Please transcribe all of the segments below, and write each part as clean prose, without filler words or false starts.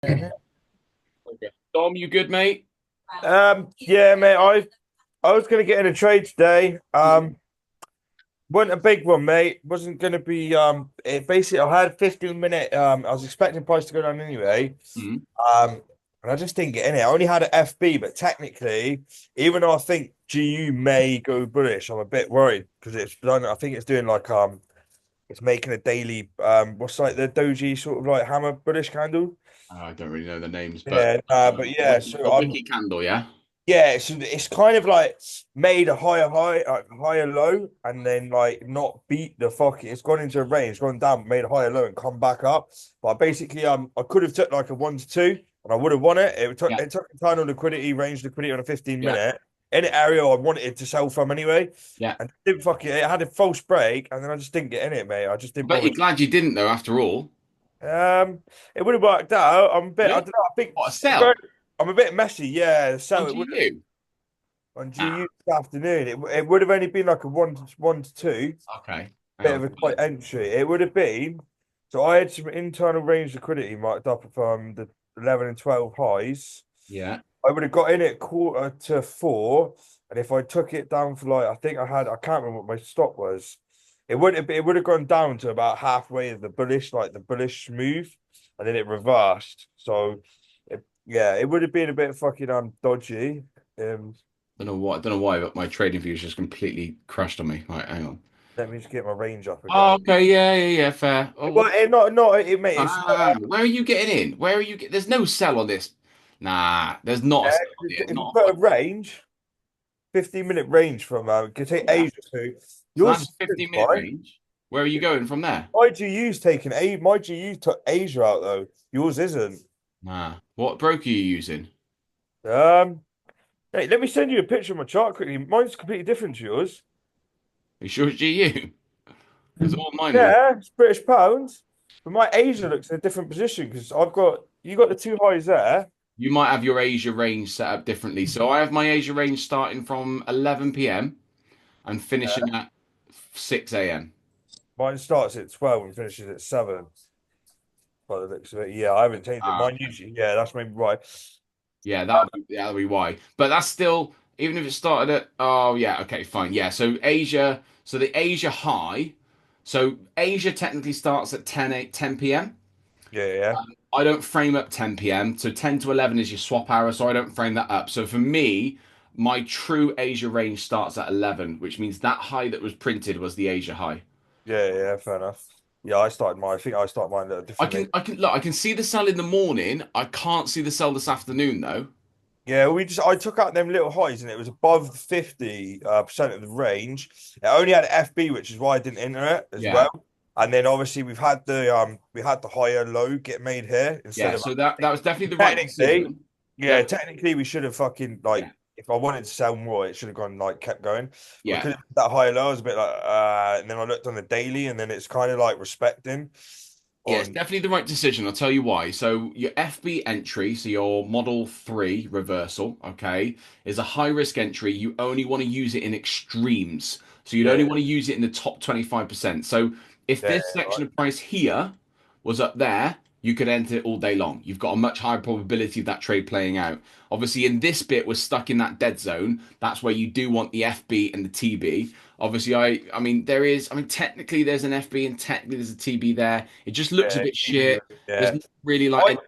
Okay. Dom, you good, mate? Yeah, mate. I was gonna get in a trade today. Wasn't a big one, mate. Wasn't gonna be it basically I had a 15 minute I was expecting price to go down anyway. Mm. Um and I just didn't get in it. I only had an FB, but technically, even though I think GU may go bullish, I'm a bit worried because it's done, I think it's doing like it's making a daily what's like the doji sort of like hammer bullish candle. I don't really know the names, but Yeah, but yeah, a so wiki candle, yeah? yeah, it's kind of like made a higher high, higher low, and then like not beat the fuck. It's gone into a range, gone down, made a higher low, and come back up. But basically, I could have took like a 1 to 2, and I would have won it. Yeah, It took internal liquidity, range liquidity on a 15 yeah, minute in an area I wanted to sell from anyway, yeah. and didn't fuck it. It had a false break, and then I just didn't get in it, mate. I just I didn't bet bother. you're glad you didn't, though, after all. It would have worked out. I Yeah. don't know. I think What, a it's very, sell I'm a bit messy. Yeah, on so it would GU? on Nah, GU this afternoon. It would have only been like a 1 to 2, okay. Hang bit on. of a tight entry. It would have been. So I had some internal range liquidity marked up from the 11 and 12 highs. Yeah. I would have got in at 3:45, and if I took it down for like, I can't remember what my stop was. It would have gone down to about halfway of the bullish, like the bullish move, and then it reversed. So, yeah, it would have been a bit fucking dodgy. Um, Don't know why, but my trading view is just completely crashed on me. Right, hang on. Let me just get my range up Oh, again. okay, yeah, yeah, yeah, fair. Oh, Well, mate. It's where are you getting in? Where are you get? There's no sell on this. Nah, there's not a sell on here. if you Not put a a range, 15-minute range from can take yeah. Asia to So yours that's is a good, 15-minute right? range. Where are you going from there? My GU took Asia out though. Yours isn't. Nah. What broker are you using? Um, Hey, let me send you a picture of my chart quickly. Mine's completely different to yours. Are you sure it's GU? Because all mine are. Yeah, it's British pounds, but my Asia looks in a different position because I've got you got the two highs there. You might have your Asia range set up differently. So I have my Asia range starting from 11 p.m. and finishing at 6 a.m. Mine starts at 12 and finishes at 7. By the looks of it, yeah, I haven't changed it. Ah, Mine okay. usually, yeah, that's maybe right. Yeah, that'll be why. But that's still even if it started at oh yeah, okay, fine. Yeah, so Asia, so the Asia high, so Asia technically starts at 10 p.m. Yeah, yeah, I don't frame up 10 p.m. So 10 to 11 is your swap hour, so I don't frame that up. So for me, my true Asia range starts at 11, which means that high that was printed was the Asia high. yeah. Fair enough. Yeah, I think I start mine a little I differently. can I can look, I can see the sell in the morning. I can't see the sell this afternoon though. Yeah, I took out them little highs and it was above 50 percent of the range. It only had FB, which is why I didn't enter it as Yeah. well. And then obviously we had the higher low get made here instead Yeah, of so that was definitely the right technically, decision. yeah, Def technically we should have fucking like yeah. if I wanted to sell more, it should have gone like kept going. But Yeah. because that higher low, I was a bit like and then I looked on the daily and then it's kind of like respecting Yeah, it's on definitely the right decision. I'll tell you why. So your FB entry, so your Model 3 reversal, okay, is a high risk entry. You only want to use it in extremes. So you'd only yeah, want to use it in the top 25%. So if yeah, this right. section of price here was up there, you could enter it all day long. You've got a much higher probability of that trade playing out. Obviously, in this bit, we're stuck in that dead zone. That's where you do want the FB and the TB. Obviously, I mean, technically there's an FB and technically there's a TB there. It just looks a Yeah, bit shit. There's yeah. not really like I any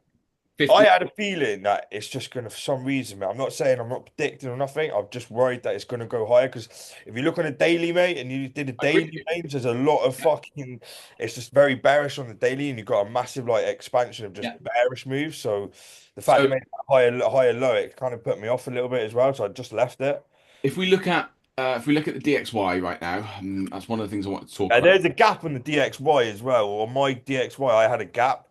50. I had a feeling that it's just going to, for some reason, mate. I'm not saying I'm not predicting or nothing. I'm just worried that it's going to go higher because if you look on a daily, mate, and you did a I agree with daily you. range, there's a lot of Yeah, fucking. It's just very bearish on the daily, and you've got a massive like expansion of just yeah. bearish moves. So the fact So they made that higher low, it kind of put me off a little bit as well. So I just left it. if we look at the DXY right now, that's one of the things I want to talk And about. there's a gap on the DXY as well. On my DXY, I had a gap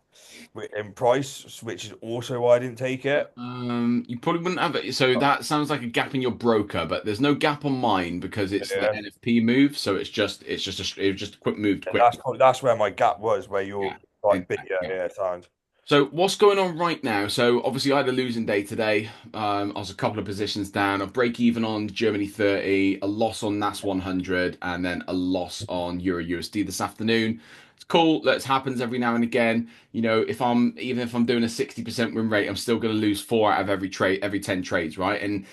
in price, which is also why I didn't take it. You probably wouldn't have it. So that sounds like a gap in your broker, but there's no gap on mine because it's the Yeah. NFP move. So it was just a quick moved Yeah, quickly. that's where my gap was, where you're Yeah, like big, exactly. yeah, Yeah. yeah, sound. So what's going on right now? So obviously I had a losing day today. I was a couple of positions down. A break even on Germany 30, a loss on NAS 100, and then a loss on Euro USD this afternoon. It's cool. That happens every now and again. Even if I'm doing a 60% win rate, I'm still going to lose four out of every trade, every 10 trades, right? And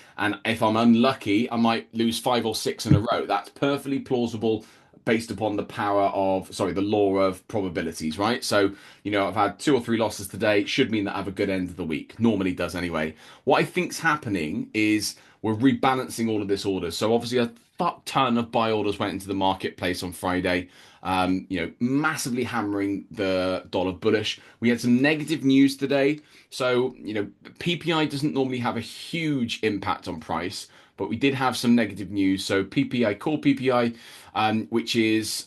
if I'm unlucky, I might lose five or six in a row. That's perfectly plausible based upon the law of probabilities, right? So, I've had two or three losses today. Should mean that I have a good end of the week. Normally does anyway. What I think's happening is we're rebalancing all of this orders. So obviously a fuck ton of buy orders went into the marketplace on Friday. Massively hammering the dollar bullish. We had some negative news today. So, PPI doesn't normally have a huge impact on price, but we did have some negative news. So PPI, core PPI, which is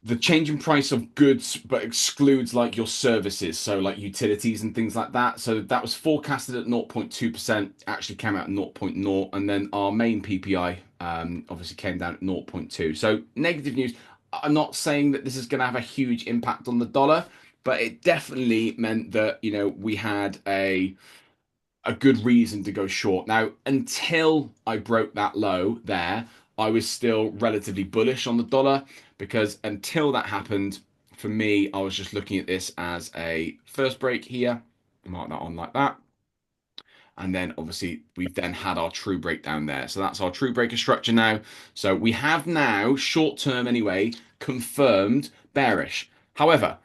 the change in price of goods, but excludes like your services, so like utilities and things like that. So that was forecasted at 0.2%, actually came out at zero point 0.0, and then our main PPI obviously came down at 0.2. So negative news. I'm not saying that this is going to have a huge impact on the dollar, but it definitely meant that we had a good reason to go short. Now, until I broke that low there, I was still relatively bullish on the dollar because until that happened, for me, I was just looking at this as a first break here. Mark that on like that. And then obviously we've then had our true breakdown there. So that's our true breaker structure now. So we have now, short term anyway, confirmed bearish. However,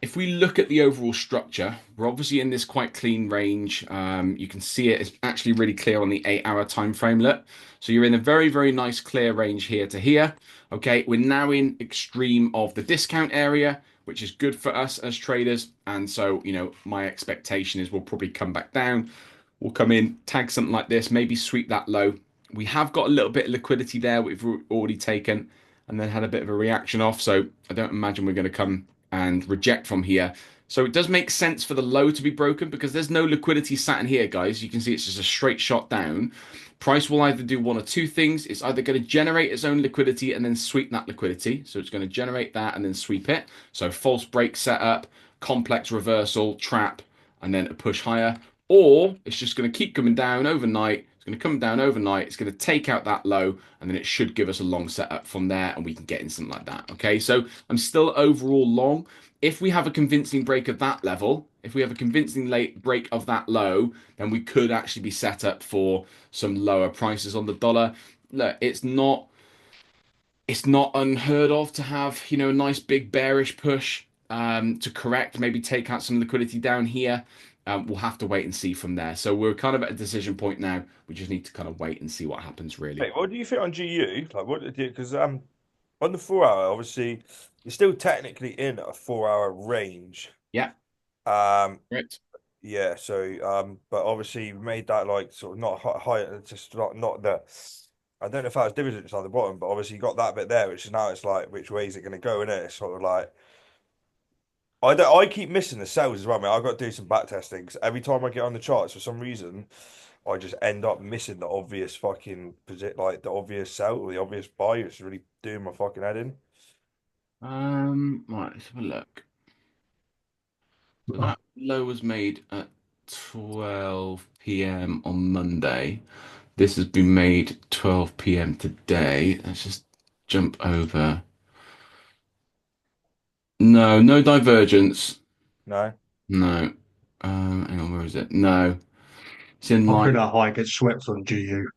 if we look at the overall structure, we're obviously in this quite clean range. You can see it is actually really clear on the 8 hour time frame. Look, so you're in a very, very nice clear range here to here. Okay, we're now in extreme of the discount area, which is good for us as traders. And so, my expectation is we'll probably come back down. We'll come in, tag something like this, maybe sweep that low. We have got a little bit of liquidity there we've already taken and then had a bit of a reaction off. So I don't imagine we're going to come and reject from here. So it does make sense for the low to be broken because there's no liquidity sat in here, guys. You can see it's just a straight shot down. Price will either do one or two things. It's either going to generate its own liquidity and then sweep that liquidity. So it's going to generate that and then sweep it. So false break setup, complex reversal, trap, and then a push higher. Or it's just going to keep coming down overnight. It's going to come down overnight. It's going to take out that low, and then it should give us a long setup from there, and we can get in something like that. Okay, so I'm still overall long. If we have a convincing break of that level, if we have a convincing late break of that low, then we could actually be set up for some lower prices on the dollar. Look, it's not unheard of to have, a nice big bearish push to correct, maybe take out some liquidity down here. We'll have to wait and see from there. So we're kind of at a decision point now. We just need to kind of wait and see what happens, really. Wait, what do you think on GU? Like, what did you? Because on the 4 hour, obviously, you're still technically in a 4 hour range. Yeah, Um, correct. yeah. So but obviously you made that like sort of not high, just not that. I don't know if that was dividends on the bottom, but obviously you got that bit there, which is now it's like which way is it going to go in it? It's sort of like I keep missing the cells as well, man. I've got to do some back testing 'cause every time I get on the charts for some reason, I just end up missing the obvious fucking like the obvious sell or the obvious buy. It's really doing my fucking head in. Right, let's have a look. So that low was made at 12 p.m. on Monday. This has been made 12 p.m. today. Let's just jump over. No, no divergence. No. No. Hang on, where is it? No. It's in I line. think that high gets swept on GU.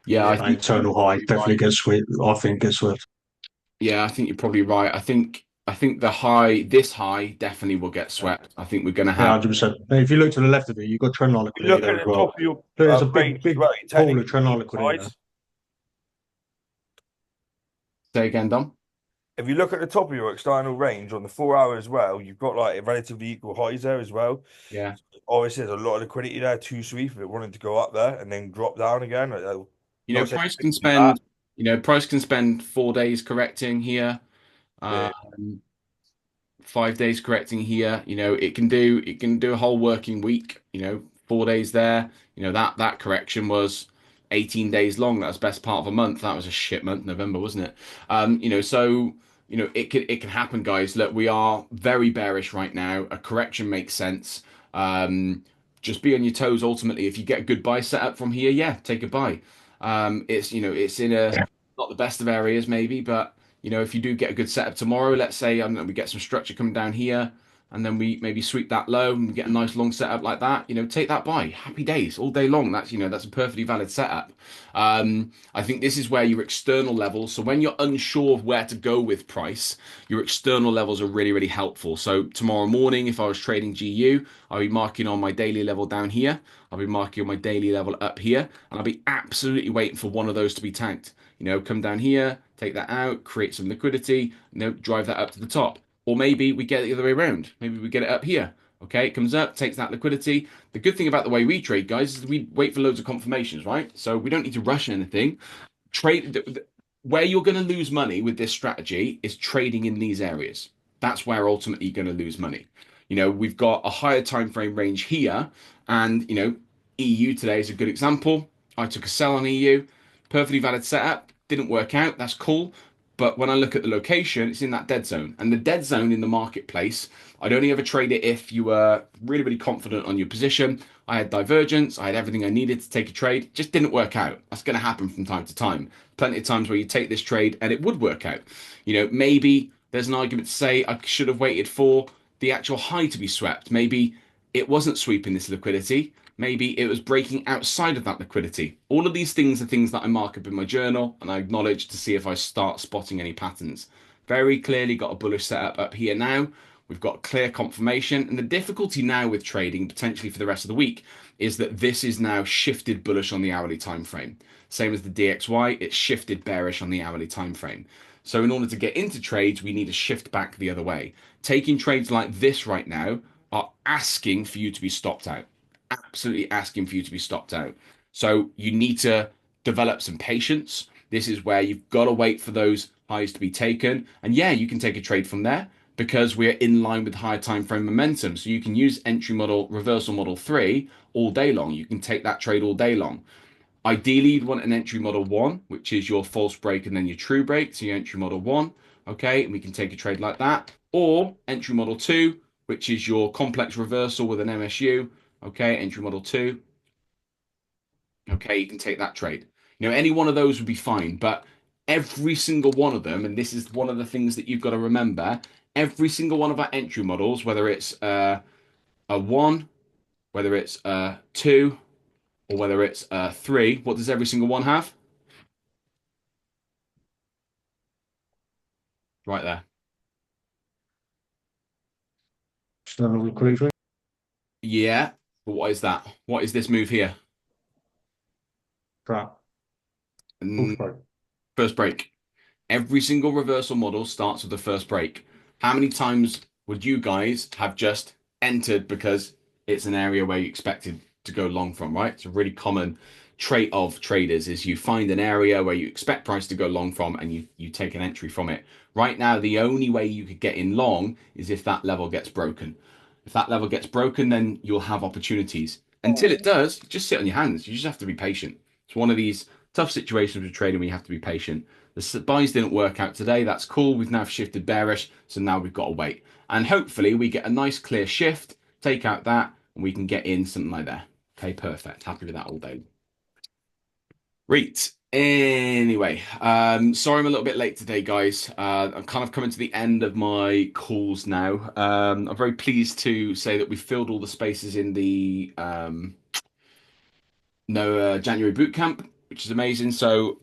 Yeah, Yeah. I That think internal you're high probably definitely right. gets swept. I think gets swept. Yeah, I think you're probably right. I think this high definitely will get Yeah, swept. I think we're going to yeah, have. 100%. If you look to the left of it, you've got trend line You liquidity look there at as the well. top of your There's a big, range as big well. You pool of technically trend line equal liquidity there. highs. Say again, Dom. If you look at the top of your external range on the 4 hour as well, you've got like relatively equal highs there as well. Yeah. Obviously, there's a lot of liquidity there, too sweet if it wanted to go up there and then drop down again. Not saying Price it can do that. spend. Price can spend 4 days correcting here. Yeah. Um, 5 days correcting here. It can do a whole working week. 4 days there. That correction was 18 days long. That was best part of a month. That was a shit month, November, wasn't it? So it can happen, guys. Look, we are very bearish right now. A correction makes sense. Just be on your toes. Ultimately, if you get a good buy set up from here, yeah, take a buy. It's in a not the best of areas maybe, but if you do get a good setup tomorrow, let's say, I don't know, we get some structure coming down here, and then we maybe sweep that low and get a nice long setup like that, take that buy. Happy days all day long. That's a perfectly valid setup. I think this is where your external levels, so when you're unsure of where to go with price, your external levels are really, really helpful. So tomorrow morning, if I was trading GU, I'll be marking on my daily level down here. I'll be marking on my daily level up here, and I'll be absolutely waiting for one of those to be tanked. Come down here, take that out, create some liquidity, drive that up to the top. Or maybe we get it the other way around. Maybe we get it up here. Okay, it comes up, takes that liquidity. The good thing about the way we trade, guys, is we wait for loads of confirmations, right? So we don't need to rush anything. Where you're going to lose money with this strategy is trading in these areas. That's where ultimately you're going to lose money. We've got a higher time frame range here, and EU today is a good example. I took a sell on EU, perfectly valid setup, didn't work out. That's cool. But when I look at the location, it's in that dead zone. And the dead zone in the marketplace, I'd only ever trade it if you were really, really confident on your position. I had divergence, I had everything I needed to take a trade. It just didn't work out. That's going to happen from time to time. Plenty of times where you take this trade and it would work out. Maybe there's an argument to say I should have waited for the actual high to be swept. Maybe it wasn't sweeping this liquidity. Maybe it was breaking outside of that liquidity. All of these things are things that I mark up in my journal and I acknowledge to see if I start spotting any patterns. Very clearly got a bullish setup up here now. We've got clear confirmation. And the difficulty now with trading potentially for the rest of the week is that this is now shifted bullish on the hourly time frame. Same as the DXY, it's shifted bearish on the hourly time frame. So in order to get into trades, we need to shift back the other way. Taking trades like this right now are asking for you to be stopped out. Absolutely asking for you to be stopped out. So you need to develop some patience. This is where you've got to wait for those highs to be taken. And yeah, you can take a trade from there because we're in line with higher time frame momentum. So you can use entry model, reversal model 3 all day long. You can take that trade all day long. Ideally, you'd want an entry model 1, which is your false break and then your true break. So your entry model 1, okay, and we can take a trade like that. Or entry model 2, which is your complex reversal with an MSU. Okay, entry model 2. Okay, you can take that trade. Any one of those would be fine, but every single one of them, and this is one of the things that you've got to remember, every single one of our entry models, whether it's a 1, whether it's a 2, or whether it's a 3, what does every single one have? Right there. External liquidity. Yeah, but what is that? What is this move here? Trap. Mm, Break. First break. Every single reversal model starts with the first break. How many times would you guys have just entered because it's an area where you expected to go long from, right? It's a really common trait of traders is you find an area where you expect price to go long from and you take an entry from it. Right now, the only way you could get in long is if that level gets broken. If that level gets broken, then you'll have opportunities. Until it does, just sit on your hands. You just have to be patient. It's one of these tough situations with trading where you have to be patient. The buys didn't work out today. That's cool. We've now shifted bearish. So now we've got to wait. And hopefully we get a nice clear shift, take out that, and we can get in something like that. Okay, perfect. Happy with that all day. Right. Anyway, sorry I'm a little bit late today, guys. I'm kind of coming to the end of my calls now. I'm very pleased to say that we filled all the spaces in the January bootcamp, which is amazing. So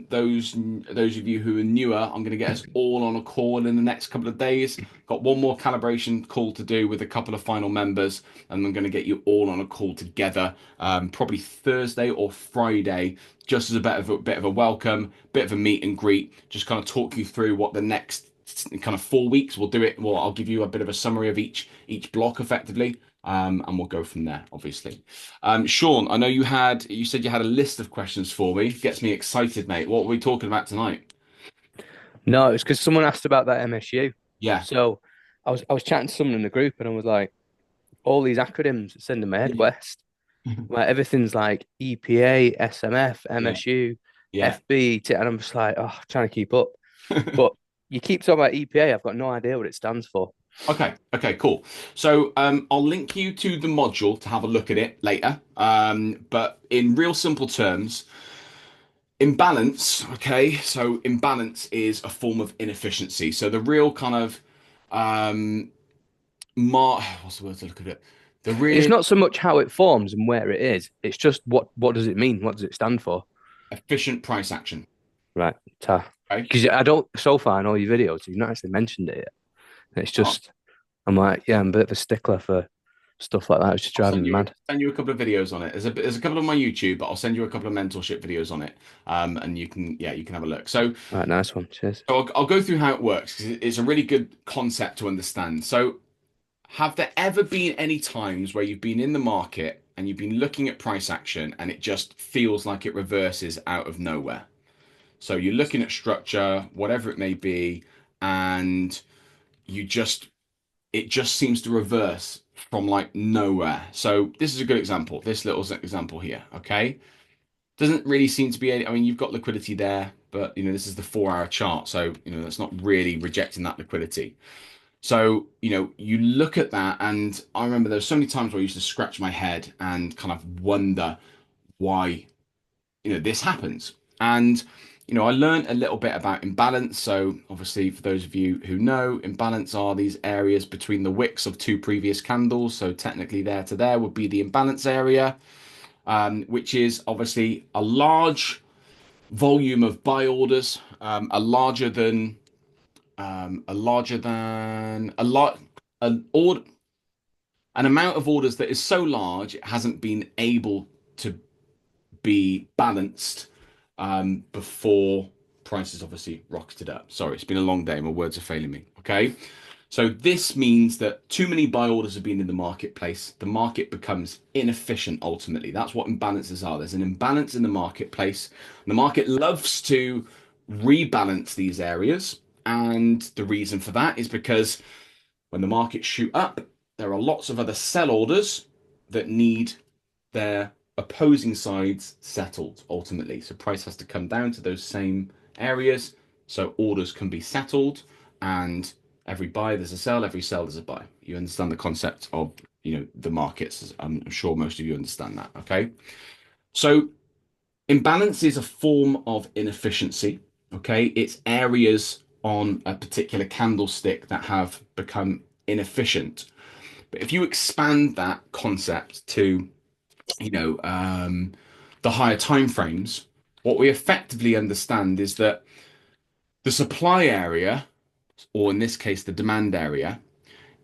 those of you who are newer, I'm going to get us all on a call in the next couple of days. Got one more calibration call to do with a couple of final members, and I'm going to get you all on a call together, probably Thursday or Friday, just as a bit of a welcome, bit of a meet and greet. Just kind of talk you through what the next kind of 4 weeks we'll do it. Well, I'll give you a bit of a summary of each block effectively. And we'll go from there, obviously. Sean, I know you said you had a list of questions for me. Gets me excited, mate. What are we talking about tonight? No, it's because someone asked about that MSU. Yeah. So I was chatting to someone in the group and I was like, all these acronyms sending my head Yeah. west. Like everything's like EPA, SMF, MSU, Yeah. FB, and I'm just like, oh, trying to keep up. But you keep talking about EPA, I've got no idea what it stands for. Okay, cool. So I'll link you to the module to have a look at it later. But in real simple terms, Imbalance, okay? So imbalance is a form of inefficiency. So the real kind of what's the word to look at it? The It's real not so much how it forms and where it is. It's just what does it mean? What does it stand for? efficient price action. Right. Okay. Because I don't, so far in all your videos, you've not actually mentioned it yet. It's just, I'm like, yeah, I'm a bit of a stickler for stuff like that. It's just I'll driving me mad. send you a couple of videos on it. There's a couple on my YouTube, but I'll send you a couple of mentorship videos on it. And you can have a look. So Right, nice one. Cheers. I'll go through how it works because it's a really good concept to understand. So have there ever been any times where you've been in the market and you've been looking at price action and it just feels like it reverses out of nowhere? So you're looking at structure, whatever it may be, and you just it just seems to reverse from like nowhere. So this is a good example. This little example here, okay? Doesn't really seem to be any, I mean, you've got liquidity there, but this is the 4 hour chart. So, that's not really rejecting that liquidity. So, you look at that, and I remember there were so many times where I used to scratch my head and kind of wonder why, this happens. And, I learned a little bit about imbalance. So, obviously, for those of you who know, imbalance are these areas between the wicks of two previous candles. So, technically, there to there would be the imbalance area, which is obviously a large volume of buy orders, a larger than a lot an order an amount of orders that is so large it hasn't been able to be balanced before prices obviously rocketed up. Sorry, it's been a long day. My words are failing me. Okay. So this means that too many buy orders have been in the marketplace. The market becomes inefficient ultimately. That's what imbalances are. There's an imbalance in the marketplace. The market loves to rebalance these areas. And the reason for that is because when the markets shoot up, there are lots of other sell orders that need their opposing sides settled ultimately. So price has to come down to those same areas so orders can be settled, and every buy there's a sell, every sell there's a buy. You understand the concept of the markets. I'm sure most of you understand that. Okay. So imbalance is a form of inefficiency. Okay. It's areas on a particular candlestick that have become inefficient. But if you expand that concept to the higher time frames, what we effectively understand is that the supply area, or in this case, the demand area,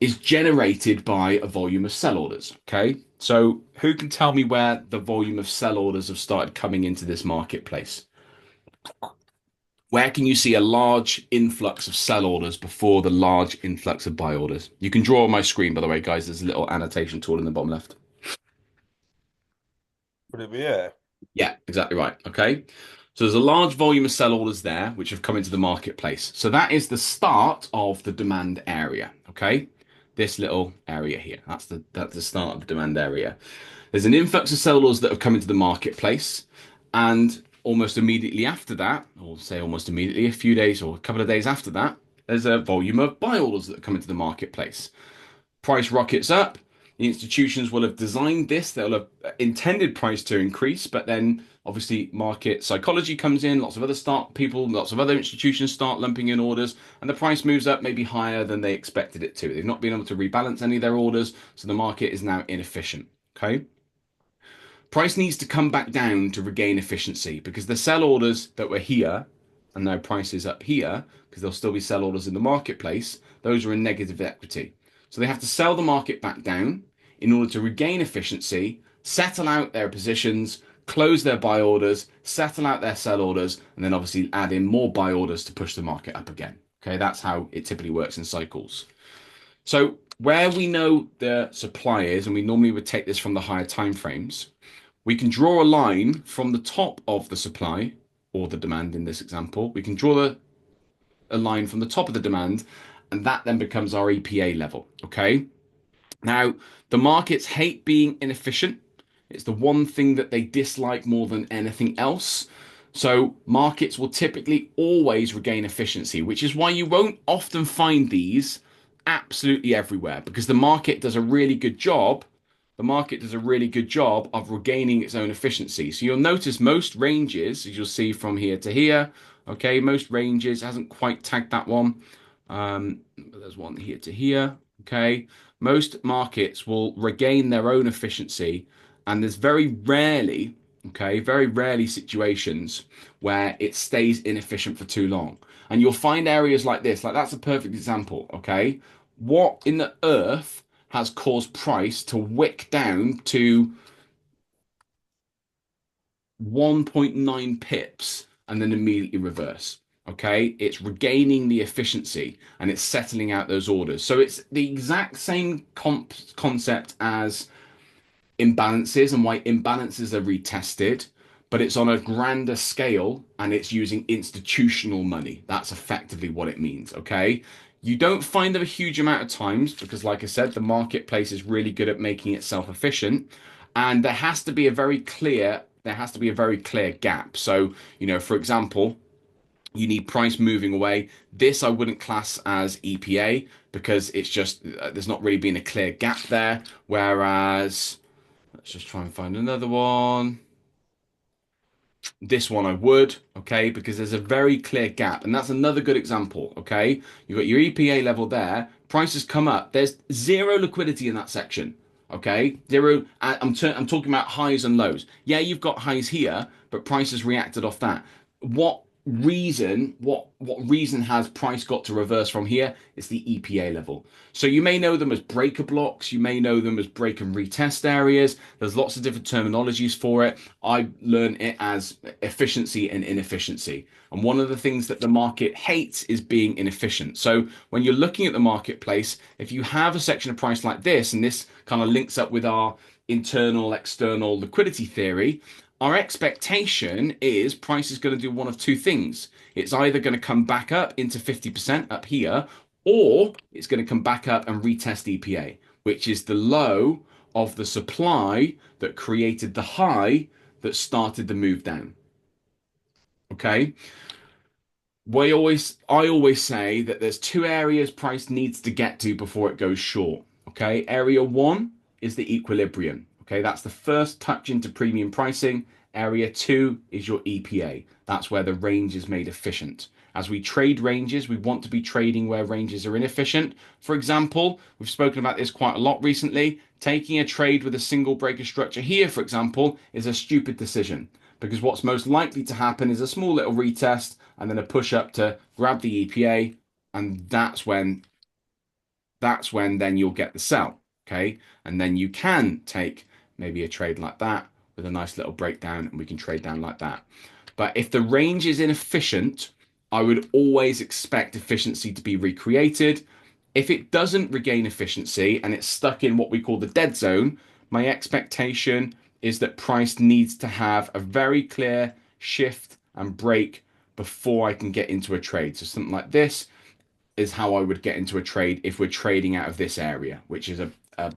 is generated by a volume of sell orders. Okay. So who can tell me where the volume of sell orders have started coming into this marketplace? Where can you see a large influx of sell orders before the large influx of buy orders? You can draw on my screen, by the way, guys. There's a little annotation tool in the bottom left. Would it be, yeah? Yeah, exactly right. Okay. So there's a large volume of sell orders there which have come into the marketplace. So that is the start of the demand area. Okay. This little area here. That's the start of the demand area. There's an influx of sell orders that have come into the marketplace, and almost immediately after that, or say almost immediately, a few days or a couple of days after that, there's a volume of buy orders that come into the marketplace. Price rockets up. The institutions will have designed this, they'll have intended price to increase, but then obviously market psychology comes in, lots of other institutions start lumping in orders, and the price moves up maybe higher than they expected it to. They've not been able to rebalance any of their orders, so the market is now inefficient. Okay. Price needs to come back down to regain efficiency because the sell orders that were here and now price is up here because there'll still be sell orders in the marketplace, those are in negative equity. So they have to sell the market back down in order to regain efficiency, settle out their positions, close their buy orders, settle out their sell orders, and then obviously add in more buy orders to push the market up again. Okay, that's how it typically works in cycles. So where we know the supply is, and we normally would take this from the higher time frames, we can draw a line from the top of the supply or the demand in this example. We can draw a line from the top of the demand, and that then becomes our EPA level. Okay. Now, the markets hate being inefficient. It's the one thing that they dislike more than anything else. So markets will typically always regain efficiency, which is why you won't often find these absolutely everywhere because the market does a really good job the market does a really good job of regaining its own efficiency. So you'll notice most ranges, as you'll see from here to here, okay, most ranges hasn't quite tagged that one. But there's one here to here, okay. Most markets will regain their own efficiency, and there's very rarely, okay, very rarely situations where it stays inefficient for too long. And you'll find areas like this, like that's a perfect example, okay? What in the earth has caused price to wick down to 1.9 pips and then immediately reverse? Okay, it's regaining the efficiency and it's settling out those orders. So it's the exact same concept as imbalances and why imbalances are retested, but it's on a grander scale and it's using institutional money. That's effectively what it means. Okay. You don't find them a huge amount of times because, like I said, the marketplace is really good at making itself efficient. And there has to be a very clear gap. So, for example, you need price moving away. This I wouldn't class as EPA because it's just, there's not really been a clear gap there. Whereas, let's just try and find another one. This one I would, okay, because there's a very clear gap, and that's another good example, okay? You've got your EPA level there, prices come up, there's zero liquidity in that section, okay? Zero, I'm talking about highs and lows. Yeah, you've got highs here, but prices reacted off that. What reason has price got to reverse from here? It's the EPA level. So you may know them as breaker blocks, you may know them as break and retest areas. There's lots of different terminologies for it. I learned it as efficiency and inefficiency. And one of the things that the market hates is being inefficient. So when you're looking at the marketplace, if you have a section of price like this, and this kind of links up with our internal external liquidity theory, our expectation is price is going to do one of two things. It's either going to come back up into 50% up here, or it's going to come back up and retest EPA, which is the low of the supply that created the high that started the move down. Okay. I always say that there's two areas price needs to get to before it goes short. Okay. Area one is the equilibrium. Okay. That's the first touch into premium pricing. Area two is your EPA. That's where the range is made efficient. As we trade ranges, we want to be trading where ranges are inefficient. For example, we've spoken about this quite a lot recently. Taking a trade with a single breaker structure here, for example, is a stupid decision because what's most likely to happen is a small little retest and then a push up to grab the EPA, and that's when then you'll get the sell. Okay, and then you can take maybe a trade like that with a nice little breakdown, and we can trade down like that. But if the range is inefficient, I would always expect efficiency to be recreated. If it doesn't regain efficiency and it's stuck in what we call the dead zone, my expectation is that price needs to have a very clear shift and break before I can get into a trade. So something like this is how I would get into a trade if we're trading out of this area, which is a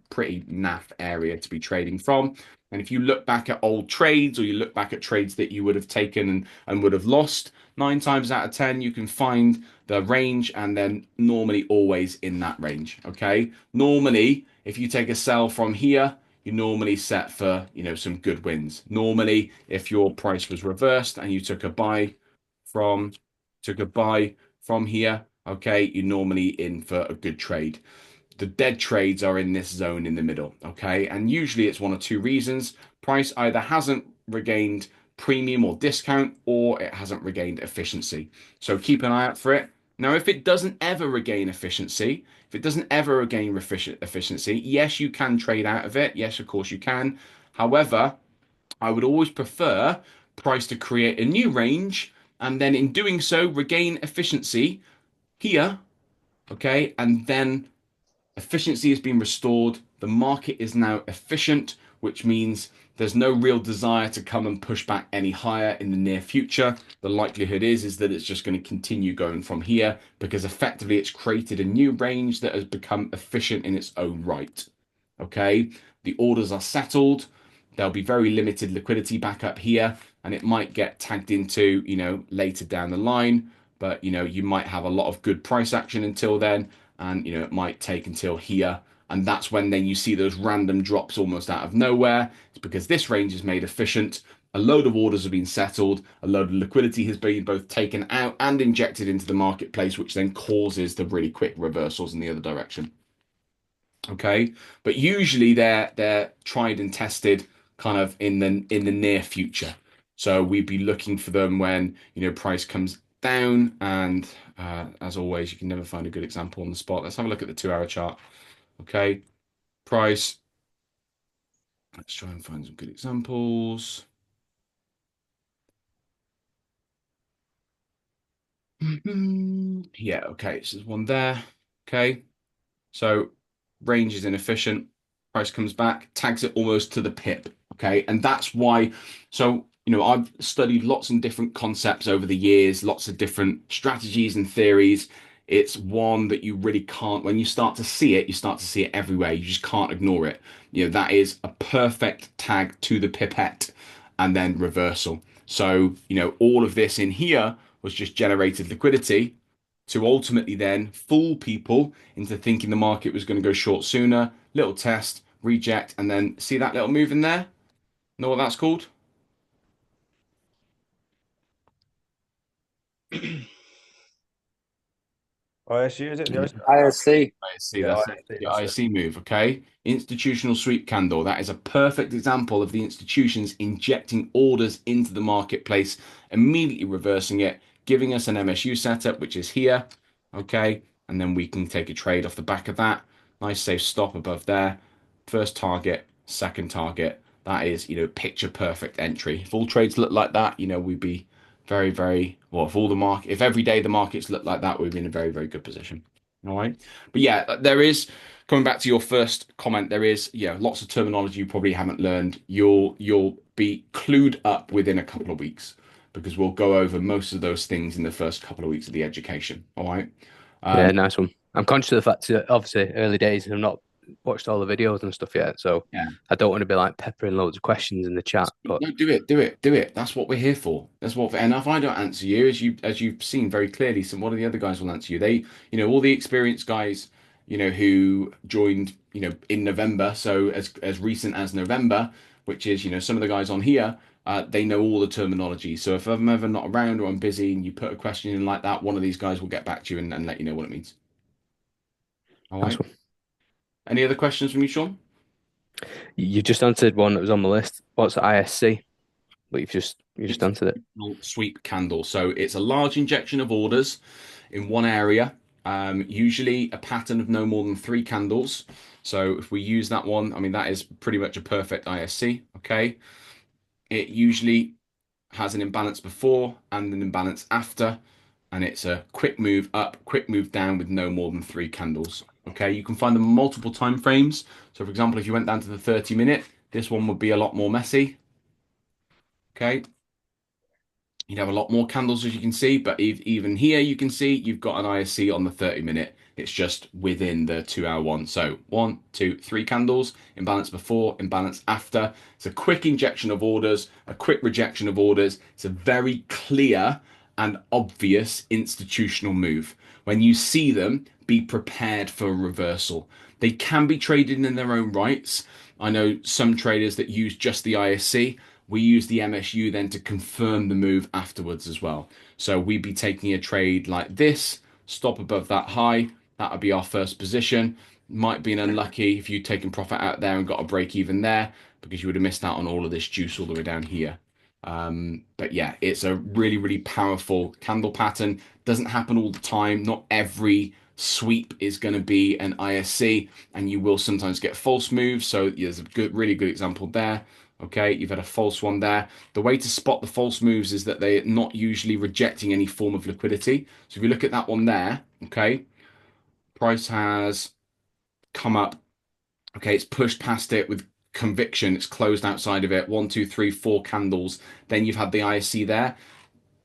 pretty naff area to be trading from. And if you look back at old trades or you look back at trades that you would have taken and would have lost, 9 times out of 10, you can find the range and then normally always in that range. Okay. Normally, if you take a sell from here, you normally set for, some good wins. Normally, if your price was reversed and you took a buy from here, okay, you're normally in for a good trade. The dead trades are in this zone in the middle, okay? And usually it's one of two reasons. Price either hasn't regained premium or discount, or it hasn't regained efficiency. So keep an eye out for it. Now, if it doesn't ever regain efficiency, yes, you can trade out of it. Yes, of course you can. However, I would always prefer price to create a new range and then in doing so regain efficiency here, okay? And then efficiency has been restored. The market is now efficient, which means there's no real desire to come and push back any higher in the near future. The likelihood is that it's just going to continue going from here because effectively it's created a new range that has become efficient in its own right. Okay, the orders are settled. There'll be very limited liquidity back up here, and it might get tagged into, later down the line. But, you might have a lot of good price action until then. And, it might take until here And that's when then you see those random drops almost out of nowhere. It's because this range is made efficient. A load of orders have been settled. A load of liquidity has been both taken out and injected into the marketplace, which then causes the really quick reversals in the other direction. Okay, but usually they're tried and tested kind of in the near future. So we'd be looking for them when, you know, price comes down, and as always, you can never find a good example on the spot. Let's have a look at the 2 hour chart. Okay, price. Let's try and find some good examples. Yeah, okay, so there's one there. Okay, so range is inefficient. Price comes back, tags it almost to the pip. Okay, and that's why. So, you know, I've studied lots of different concepts over the years, lots of different strategies and theories. It's one that you really can't, when you start to see it, you start to see it everywhere. You just can't ignore it. You know, that is a perfect tag to the pipette and then reversal. So, you know, all of this in here was just generated liquidity to ultimately then fool people into thinking the market was going to go short sooner. Little test, reject, and then see that little move in there? Know what that's called? ISU, is it? ISC. ISC, Yeah, that's ISC, it. The that's it. ISC move, okay? Institutional sweep candle. That is a perfect example of the institutions injecting orders into the marketplace, immediately reversing it, giving us an MSU setup, which is here, okay? And then we can take a trade off the back of that. Nice safe stop above there. First target, second target. That is, you know, picture perfect entry. If all trades look like that, you know, we'd be very, very well. If every day the markets look like that, we'd be in a very, very good position. All right. But yeah, there is, coming back to your first comment, there is, yeah, lots of terminology you probably haven't learned. You'll be clued up within a couple of weeks because we'll go over most of those things in the first couple of weeks of the education. All right. Yeah, nice one. I'm conscious of the fact that obviously early days and I've not watched all the videos and stuff yet, so Yeah. I don't want to be like peppering loads of questions in the chat. But No, do it. That's what we're here for. And if I don't answer you, as you've seen very clearly, one of the other guys will answer you. They, you know, all the experienced guys, you know, who joined, you know, in November, so as recent as November, which is, you know, some of the guys on here, they know all the terminology. So if I'm ever not around or I'm busy and you put a question in like that, one of these guys will get back to you and let you know what it means. All nice right. one. Any other questions from you, Sean? You just answered one that was on the list. What's the ISC? But you just answered it. Sweep candle. So it's a large injection of orders in one area, usually a pattern of no more than 3 candles. So if we use that one, I mean, that is pretty much a perfect ISC. Okay. It usually has an imbalance before and an imbalance after, and it's a quick move up, quick move down with no more than 3 candles. Okay. You can find them multiple time frames. So for example, if you went down to the 30-minute, this one would be a lot more messy. Okay. You'd have a lot more candles as you can see, but even here you can see you've got an ISC on the 30-minute. It's just within the 2 hour one. So 1, 2, 3 candles, imbalance before, imbalance after. It's a quick injection of orders, a quick rejection of orders. It's a very clear and obvious institutional move. When you see them, be prepared for a reversal. They can be traded in their own rights. I know some traders that use just the ISC. We use the MSU then to confirm the move afterwards as well. So we'd be taking a trade like this, stop above that high. That would be our first position. Might be an unlucky if you'd taken profit out there and got a break even there because you would have missed out on all of this juice all the way down here. But yeah, it's a really, really powerful candle pattern. Doesn't happen all the time. Not every sweep is going to be an ISC, and you will sometimes get false moves. So there's a really good example there. Okay, you've had a false one there. The way to spot the false moves is that they're not usually rejecting any form of liquidity. So if you look at that one there, okay, price has come up. Okay, it's pushed past it with conviction. It's closed outside of it. 1, 2, 3, 4 candles. Then you've had the ISC there.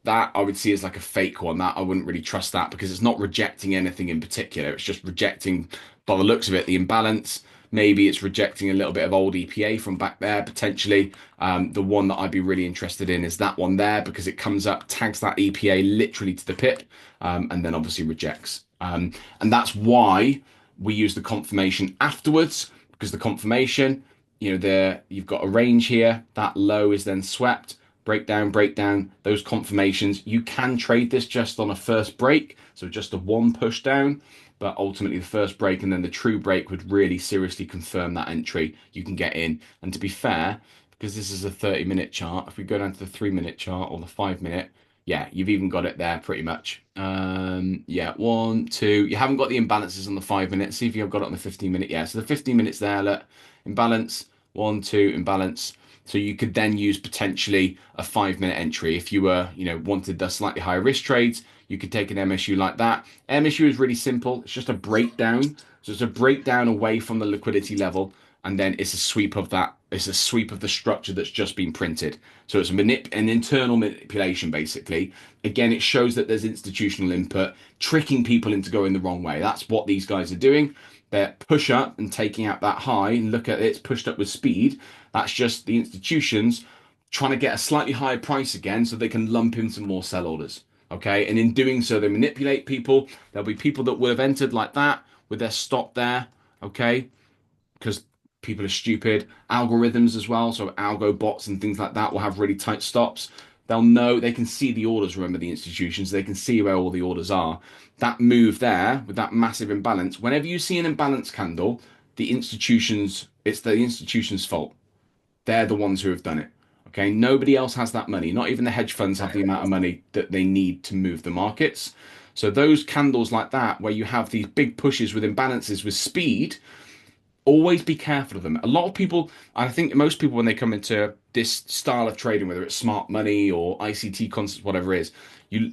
That I would see as like a fake one. That I wouldn't really trust that because it's not rejecting anything in particular. It's just rejecting, by the looks of it, the imbalance. Maybe it's rejecting a little bit of old EPA from back there, potentially. The one that I'd be really interested in is that one there because it comes up, tags that EPA literally to the pip, and then obviously rejects. And that's why We use the confirmation afterwards because the confirmation, you've got a range here. That low is then swept. Breakdown, breakdown, those confirmations. You can trade this just on a first break, so just a one push down, but ultimately the first break and then the true break would really seriously confirm that entry. You can get in. And to be fair, because this is a 30-minute chart, if we go down to the 3-minute chart or the 5-minute, yeah, you've even got it there pretty much. Yeah, 1, 2. You haven't got the imbalances on the 5-minute. See if you've got it on the 15-minute. Yeah, so the 15 minutes there, look, imbalance, 1, 2, imbalance. So you could then use potentially a 5-minute entry if you were, wanted the slightly higher risk trades. You could take an MSU like that. MSU is really simple. It's just a breakdown. So it's a breakdown away from the liquidity level, and then it's a sweep of that. It's a sweep of the structure that's just been printed. So it's an internal manipulation, basically. Again, it shows that there's institutional input, tricking people into going the wrong way. That's what these guys are doing. They're push up and taking out that high, and look at it, it's pushed up with speed. That's just the institutions trying to get a slightly higher price again so they can lump in some more sell orders. Okay, and in doing so, they manipulate people. There'll be people that would have entered like that with their stop there. Okay, because people are stupid. Algorithms as well, so algo bots and things like that will have really tight stops. They'll know, they can see the orders. Remember, the institutions, they can see where all the orders are. That move there with that massive imbalance, whenever you see an imbalance candle, it's the institution's fault. They're the ones who have done it. Okay, nobody else has that money. Not even the hedge funds have the amount of money that they need to move the markets. So those candles like that, where you have these big pushes with imbalances with speed, always be careful of them. A lot of people, I think most people, when they come into this style of trading, whether it's smart money or ICT concepts, whatever it is,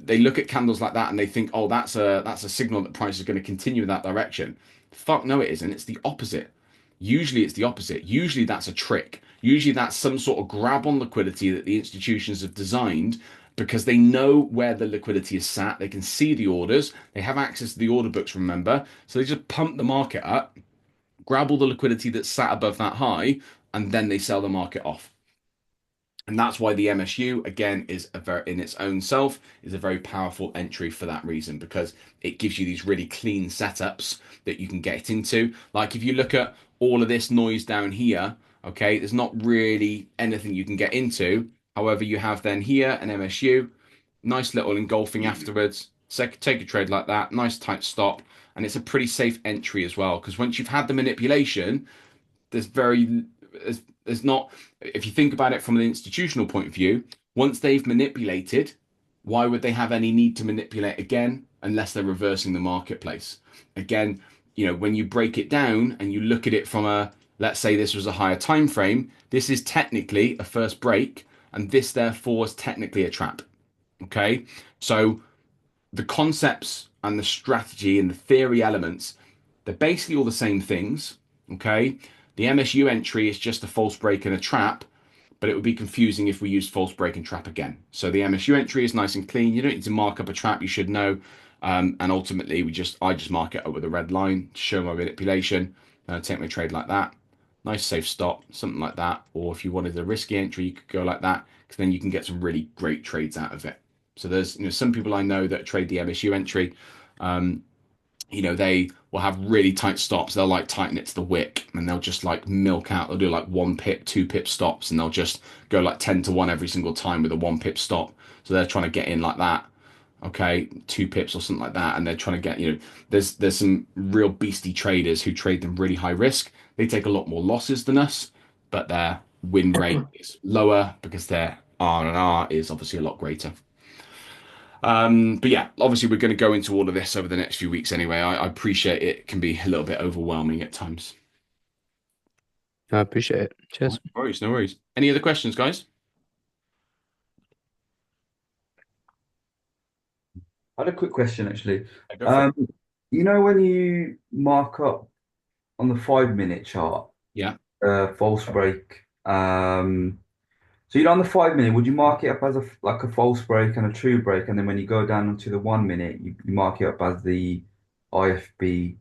they look at candles like that and they think, oh, that's a signal that price is going to continue in that direction. Fuck no, it isn't. It's the opposite. Usually it's the opposite. Usually that's a trick. Usually that's some sort of grab on liquidity that the institutions have designed because they know where the liquidity is sat. They can see the orders. They have access to the order books, remember? So they just pump the market up, grab all the liquidity that's sat above that high, and then they sell the market off. And that's why the MSU, again, is in its own self, is a very powerful entry for that reason, because it gives you these really clean setups that you can get into. Like if you look at all of this noise down here, okay, there's not really anything you can get into. However, you have then here an MSU, nice little engulfing afterwards. Take a trade like that, nice tight stop, and it's a pretty safe entry as well, because once you've had the manipulation, there's very there's not, if you think about it from an institutional point of view, once they've manipulated, why would they have any need to manipulate again unless they're reversing the marketplace? Again, when you break it down and you look at it from let's say this was a higher time frame, this is technically a first break, and this therefore is technically a trap. Okay, so the concepts and the strategy and the theory elements, they're basically all the same things. Okay. The MSU entry is just a false break and a trap, but it would be confusing if we used false break and trap again. So the MSU entry is nice and clean. You don't need to mark up a trap, you should know. And ultimately, I just mark it up with a red line to show my manipulation. Take my trade like that. Nice safe stop, something like that. Or if you wanted a risky entry, you could go like that, because then you can get some really great trades out of it. So there's some people I know that trade the MSU entry. They will have really tight stops. They'll like tighten it to the wick, and they'll just like milk out. They'll do like 1 pip, 2 pip stops, and they'll just go like 10 to 1 every single time with a 1 pip stop. So they're trying to get in like that. Okay, 2 pips or something like that, and they're trying to get, there's some real beastie traders who trade them really high risk. They take a lot more losses than us, but their win rate is lower because their R&R is obviously a lot greater. But yeah, obviously we're going to go into all of this over the next few weeks anyway. I appreciate it can be a little bit overwhelming at times. I appreciate it. Cheers. No worries, no worries. Any other questions, guys? I had a quick question actually. Yeah, go for it. When you mark up on the 5-minute chart, Yeah. false break. So on the 5-minute, would you mark it up as a false break and a true break, and then when you go down onto the 1 minute, you mark it up as the IFB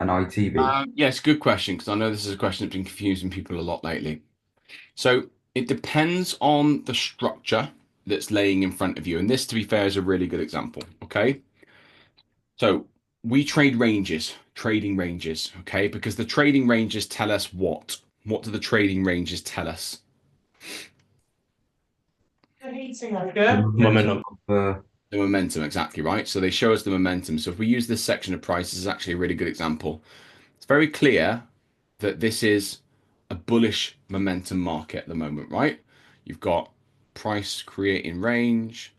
and ITB? Yeah, it's a good question, because I know this is a question that's been confusing people a lot lately. So it depends on the structure that's laying in front of you. And this, to be fair, is a really good example. Okay. So we trade ranges. trading ranges, okay? Because the trading ranges tell us what? What do the trading ranges tell us? Momentum. Uh, The momentum, exactly right. So they show us the momentum. So if we use this section of prices, is actually a really good example. It's very clear that this is a bullish momentum market at the moment, right? You've got price creating range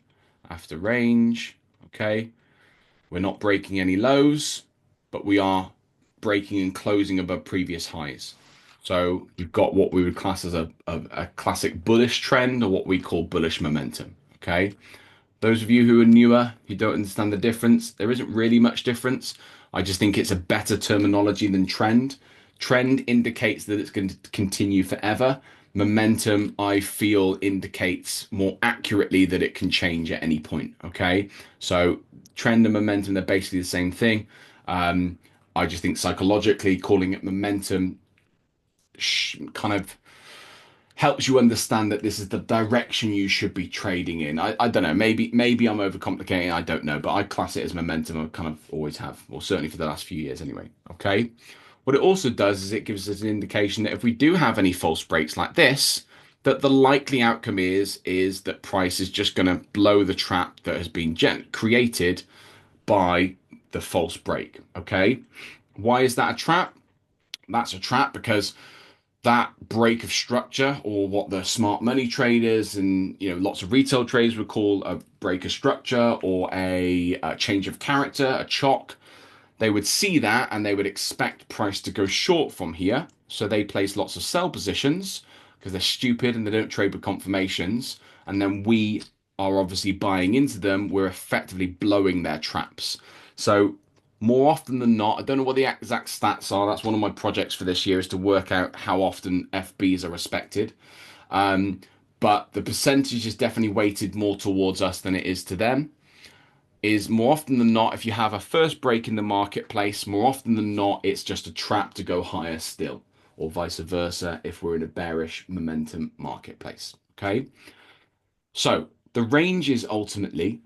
after range, okay? We're not breaking any lows, but we are breaking and closing above previous highs. So you've got what we would class as a classic bullish trend, or what we call bullish momentum, okay? Those of you who are newer, who don't understand the difference, there isn't really much difference. I just think it's a better terminology than trend. Trend indicates that it's going to continue forever. Momentum, I feel, indicates more accurately that it can change at any point. Okay. So trend and momentum, they're basically the same thing. I just think psychologically calling it momentum kind of helps you understand that this is the direction you should be trading in. I don't know, maybe I'm overcomplicating, I don't know, but I class it as momentum. I kind of always have, or certainly for the last few years anyway. Okay. What it also does is it gives us an indication that if we do have any false breaks like this, that the likely outcome is that price is just going to blow the trap that has been created by the false break. Okay. Why is that a trap? That's a trap because that break of structure, or what the smart money traders and lots of retail traders would call a break of structure, or a change of character, a chock, they would see that and they would expect price to go short from here. So they place lots of sell positions because they're stupid and they don't trade with confirmations. And then we are obviously buying into them. We're effectively blowing their traps. So more often than not, I don't know what the exact stats are. That's one of my projects for this year, is to work out how often FBs are respected. But the percentage is definitely weighted more towards us than it is to them. Is more often than not, if you have a first break in the marketplace, more often than not, it's just a trap to go higher still, or vice versa if we're in a bearish momentum marketplace. Okay. So the ranges ultimately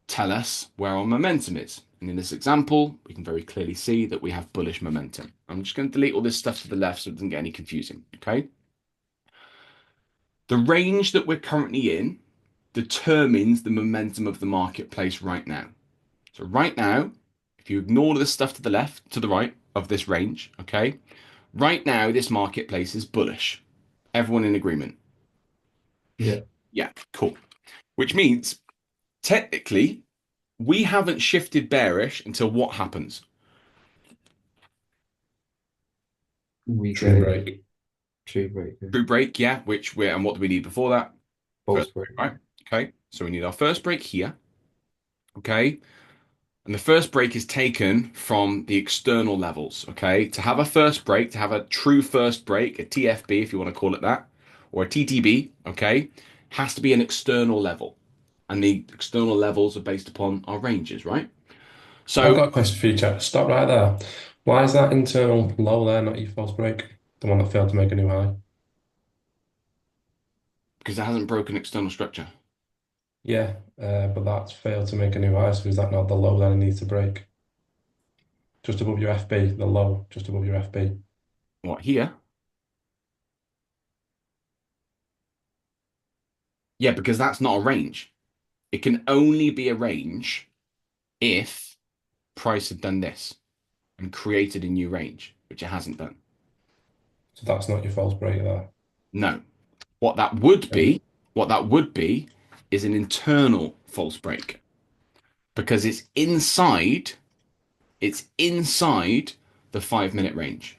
tell us where our momentum is. And in this example, we can very clearly see that we have bullish momentum. I'm just going to delete all this stuff to the left so it doesn't get any confusing. Okay. The range that we're currently in determines the momentum of the marketplace right now. So right now, if you ignore the stuff to the left, to the right of this range, okay, right now this marketplace is bullish. Everyone in agreement? Yeah. Yeah, cool. Which means technically we haven't shifted bearish until what happens? we True get break. true break, True break, yeah, and what do we need before that? false First break. break, right? Okay, so we need our first break here, okay? And the first break is taken from the external levels, okay? To have a first break, to have a true first break, a TFB, if you want to call it that, or a TTB, okay, has to be an external level. And the external levels are based upon our ranges, right? I've So, got a question for you, Jack. Stop right there. Why is that internal low there, not your false break? The one that failed to make a new high? because it hasn't broken external structure. Yeah, but that's failed to make a new high, so is that not the low that it needs to break? Just above your FB, the low, just above your FB. What, here? Yeah, because that's not a range. It can only be a range if price had done this and created a new range, which it hasn't done. So that's not your false break there. No. What that would Okay. be, what that would be is an internal false break, because it's inside the 5 minute range.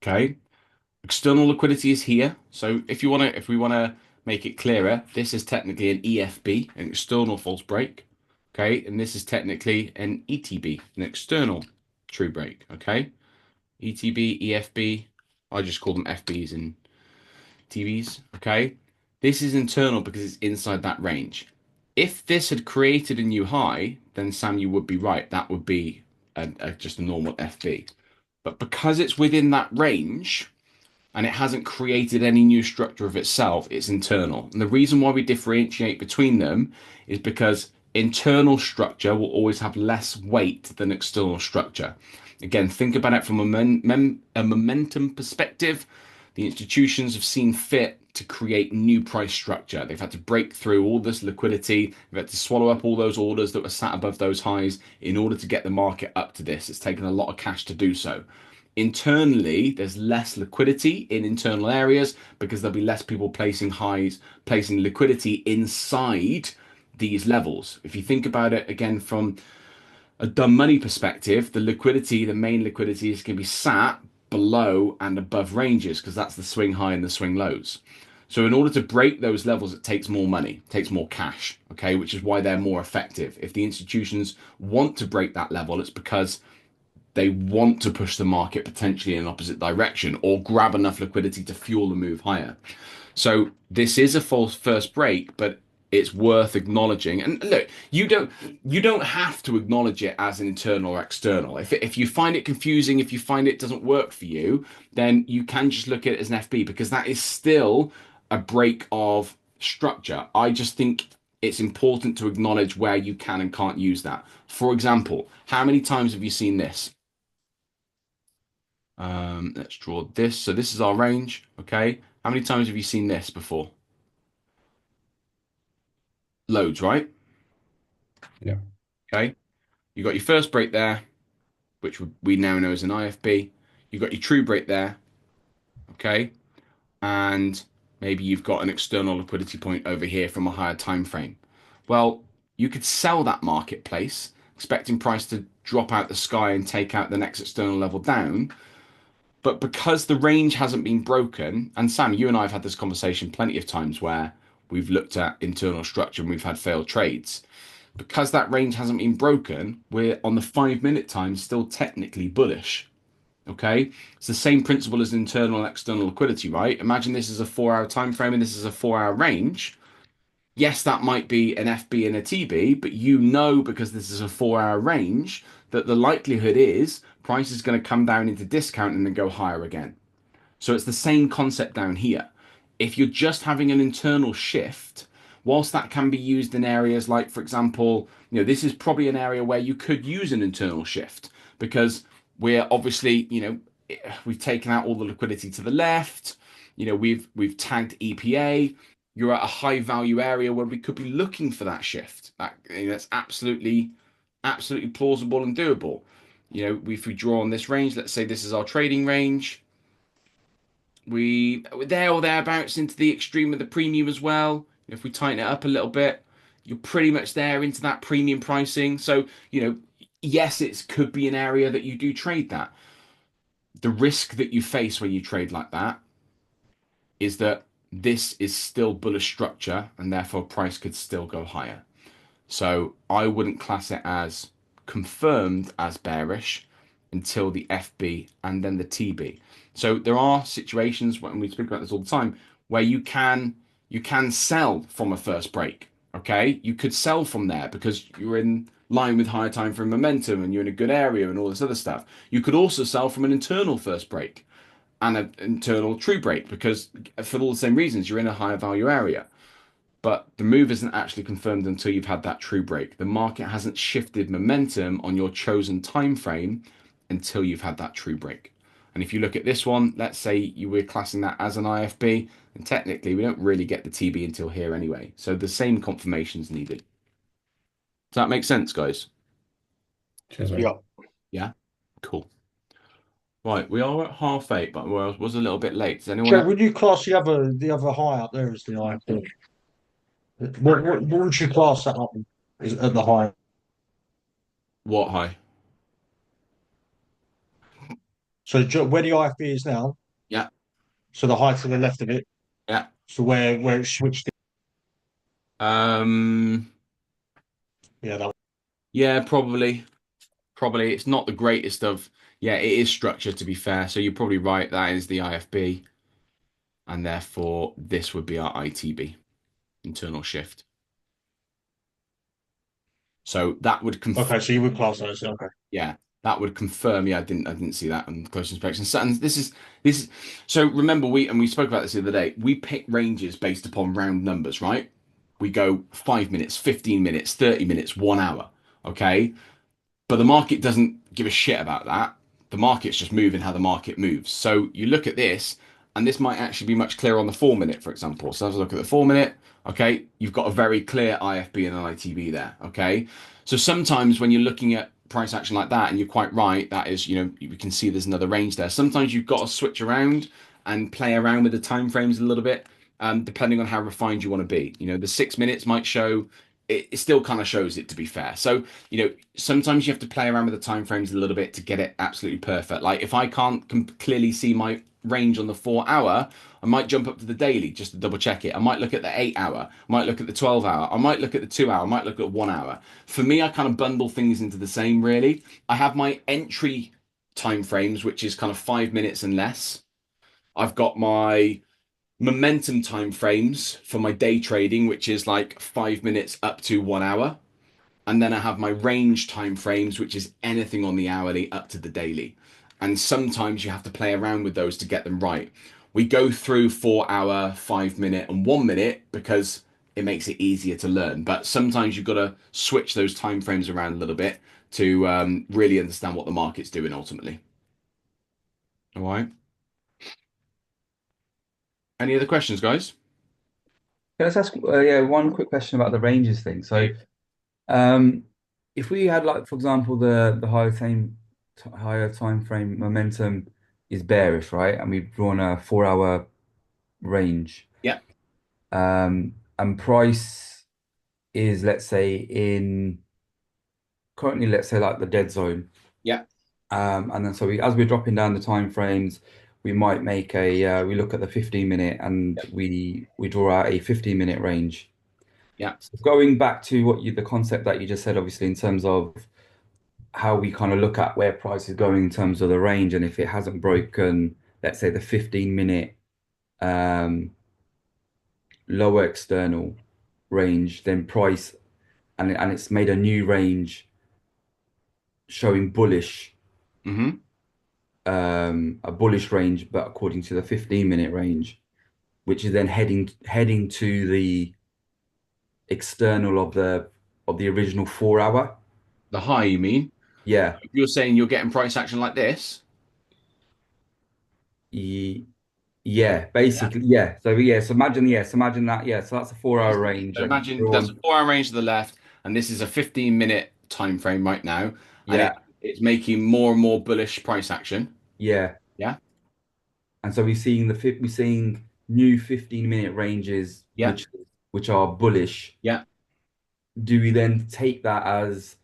Okay. External liquidity is here. So if we want to make it clearer, this is technically an EFB, an external false break. Okay. And this is technically an ETB, an external true break. Okay. ETB, EFB, I just call them FBs and TVs. Okay. This is internal because it's inside that range. If this had created a new high, then Sam, you would be right. That would be just a normal FB. But because it's within that range and it hasn't created any new structure of itself, it's internal. And the reason why we differentiate between them is because internal structure will always have less weight than external structure. Again, think about it from a momentum perspective. The institutions have seen fit to create new price structure. They've had to break through all this liquidity. They've had to swallow up all those orders that were sat above those highs in order to get the market up to this. It's taken a lot of cash to do so. Internally, there's less liquidity in internal areas because there'll be less people placing highs, placing liquidity inside these levels. If you think about it again from a dumb money perspective, the liquidity, the main liquidity is going to be sat below and above ranges because that's the swing high and the swing lows. So in order to break those levels, it takes more money, it takes more cash, okay, which is why they're more effective. If the institutions want to break that level, it's because they want to push the market potentially in an opposite direction or grab enough liquidity to fuel the move higher. So this is a false first break, but it's worth acknowledging. And look, you don't have to acknowledge it as an internal or external. If you find it confusing, if you find it doesn't work for you, then you can just look at it as an FB because that is still a break of structure. I just think it's important to acknowledge where you can and can't use that. For example, how many times have you seen this? Let's draw this. So this is our range, okay? How many times have you seen this before? Loads, right? Yeah. Okay. You got your first break there, which we now know as an IFB. You've got your true break there, okay? And maybe you've got an external liquidity point over here from a higher time frame. Well, you could sell that marketplace, expecting price to drop out the sky and take out the next external level down. But because the range hasn't been broken, and Sam, you and I have had this conversation plenty of times where we've looked at internal structure and we've had failed trades. Because that range hasn't been broken, we're on the 5-minute time still technically bullish. Okay, it's the same principle as internal and external liquidity, right? Imagine this is a 4-hour time frame and this is a 4-hour range. Yes, that might be an FB and a TB, but you know because this is a 4-hour range that the likelihood is price is going to come down into discount and then go higher again. So it's the same concept down here. If you're just having an internal shift, whilst that can be used in areas like, for example, this is probably an area where you could use an internal shift because we're obviously, we've taken out all the liquidity to the left. We've tagged EPA. You're at a high value area where we could be looking for that shift. That's absolutely plausible and doable. If we draw on this range, let's say this is our trading range. We're there or thereabouts into the extreme of the premium as well. If we tighten it up a little bit, you're pretty much there into that premium pricing. So, yes, it could be an area that you do trade that. The risk that you face when you trade like that is that this is still bullish structure and therefore price could still go higher. So I wouldn't class it as confirmed as bearish until the FB and then the TB. So there are situations when we speak about this all the time where you can sell from a first break. Okay, you could sell from there because you're in line with higher time frame momentum and you're in a good area and all this other stuff. You could also sell from an internal first break and an internal true break because for all the same reasons you're in a higher value area. But the move isn't actually confirmed until you've had that true break. The market hasn't shifted momentum on your chosen time frame until you've had that true break. And if you look at this one, let's say you were classing that as an IFB, and technically we don't really get the TB until here anyway. So the same confirmation's needed. Does that make sense, guys? Cheers, mate. Yeah. Yeah? Cool. Right, we are at 8:30, but I was a little bit late. Does anyone Joe, would you class the other high up there as the high? What would you class that up as at the high? what high? So where the IFB is now, Yeah, so the high to the left of it, yeah. so where it switched. Um, Yeah, that yeah, probably. It's not the greatest of, yeah, it is structured to be fair. So you're probably right. That is the IFB. And therefore this would be our ITB, internal shift. So that would confirm. okay. So you would class those, okay. Yeah, that would confirm. Yeah, I didn't see that on close inspection. So, and this is so remember we spoke about this the other day. We pick ranges based upon round numbers, right? we go 5 minutes, 15 minutes, 30 minutes, 1 hour. Okay. But the market doesn't give a shit about that. The market's just moving how the market moves. So you look at this, and this might actually be much clearer on the 4 minute, for example. So let's look at the 4 minute. Okay, you've got a very clear IFB and an ITB there. Okay, so sometimes when you're looking at price action like that, and you're quite right, that is, you can see there's another range there. Sometimes you've got to switch around and play around with the time frames a little bit, depending on how refined you want to be. The 6 minutes might show it still kind of shows it, to be fair. So, sometimes you have to play around with the time frames a little bit to get it absolutely perfect. Like if I can't clearly see my range on the 4 hour, I might jump up to the daily just to double check it. I might look at the 8 hour, I might look at the 12 hour, I might look at the 2 hour, I might look at 1 hour. For me, I kind of bundle things into the same, really. I have my entry time frames, which is kind of 5 minutes and less. I've got my momentum time frames for my day trading, which is like 5 minutes up to 1 hour. And then I have my range time frames, which is anything on the hourly up to the daily. And sometimes you have to play around with those to get them right. We go through 4 hour, 5 minute, and 1 minute because it makes it easier to learn. But sometimes you've got to switch those time frames around a little bit to really understand what the market's doing ultimately. All right. Any other questions, guys? Can I just ask, one quick question about the ranges thing. So, if we had, like, for example, the higher time frame momentum is bearish, right? And we've drawn a 4 hour range. Yeah. And price is, let's say, currently, let's say, like the dead zone. Yeah. And then as we're dropping down the time frames, we might make we look at the 15-minute and we draw out a 15-minute range. Yeah. So going back to the concept that you just said, obviously, in terms of how we kind of look at where price is going in terms of the range, and if it hasn't broken, let's say, the 15-minute lower external range, then price, and it's made a new range showing bullish. Mm-hmm. A bullish range, but according to the 15-minute range, which is then heading to the external of the original 4 hour. The high, you mean? Yeah. You're saying you're getting price action like this? Yeah, basically, yeah. So imagine that. Yeah, so that's a 4 hour range. So imagine there's a 4 hour range to the left, and this is a 15-minute time frame right now. Yeah. And it's making more and more bullish price action. Yeah. Yeah. And so we're seeing new 15-minute ranges, Yeah. which are bullish. Yeah. Do we then take that as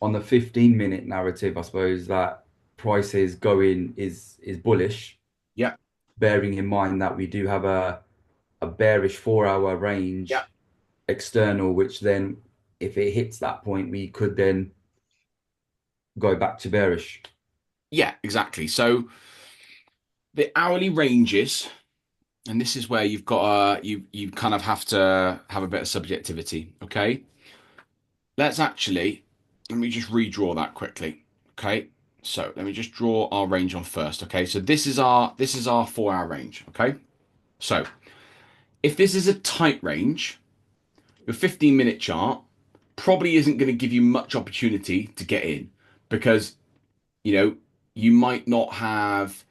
on the 15-minute narrative, I suppose, that price is bullish? Yeah. Bearing in mind that we do have a bearish 4 hour range. Yeah. External, which then if it hits that point, we could then go back to bearish. Yeah, exactly. So the hourly ranges, and this is where you've got you kind of have to have a bit of subjectivity. Okay. Let me just redraw that quickly. Okay. So let me just draw our range on first. Okay. So this is our 4 hour range. Okay. So if this is a tight range, your 15-minute chart probably isn't going to give you much opportunity to get in because, you might not have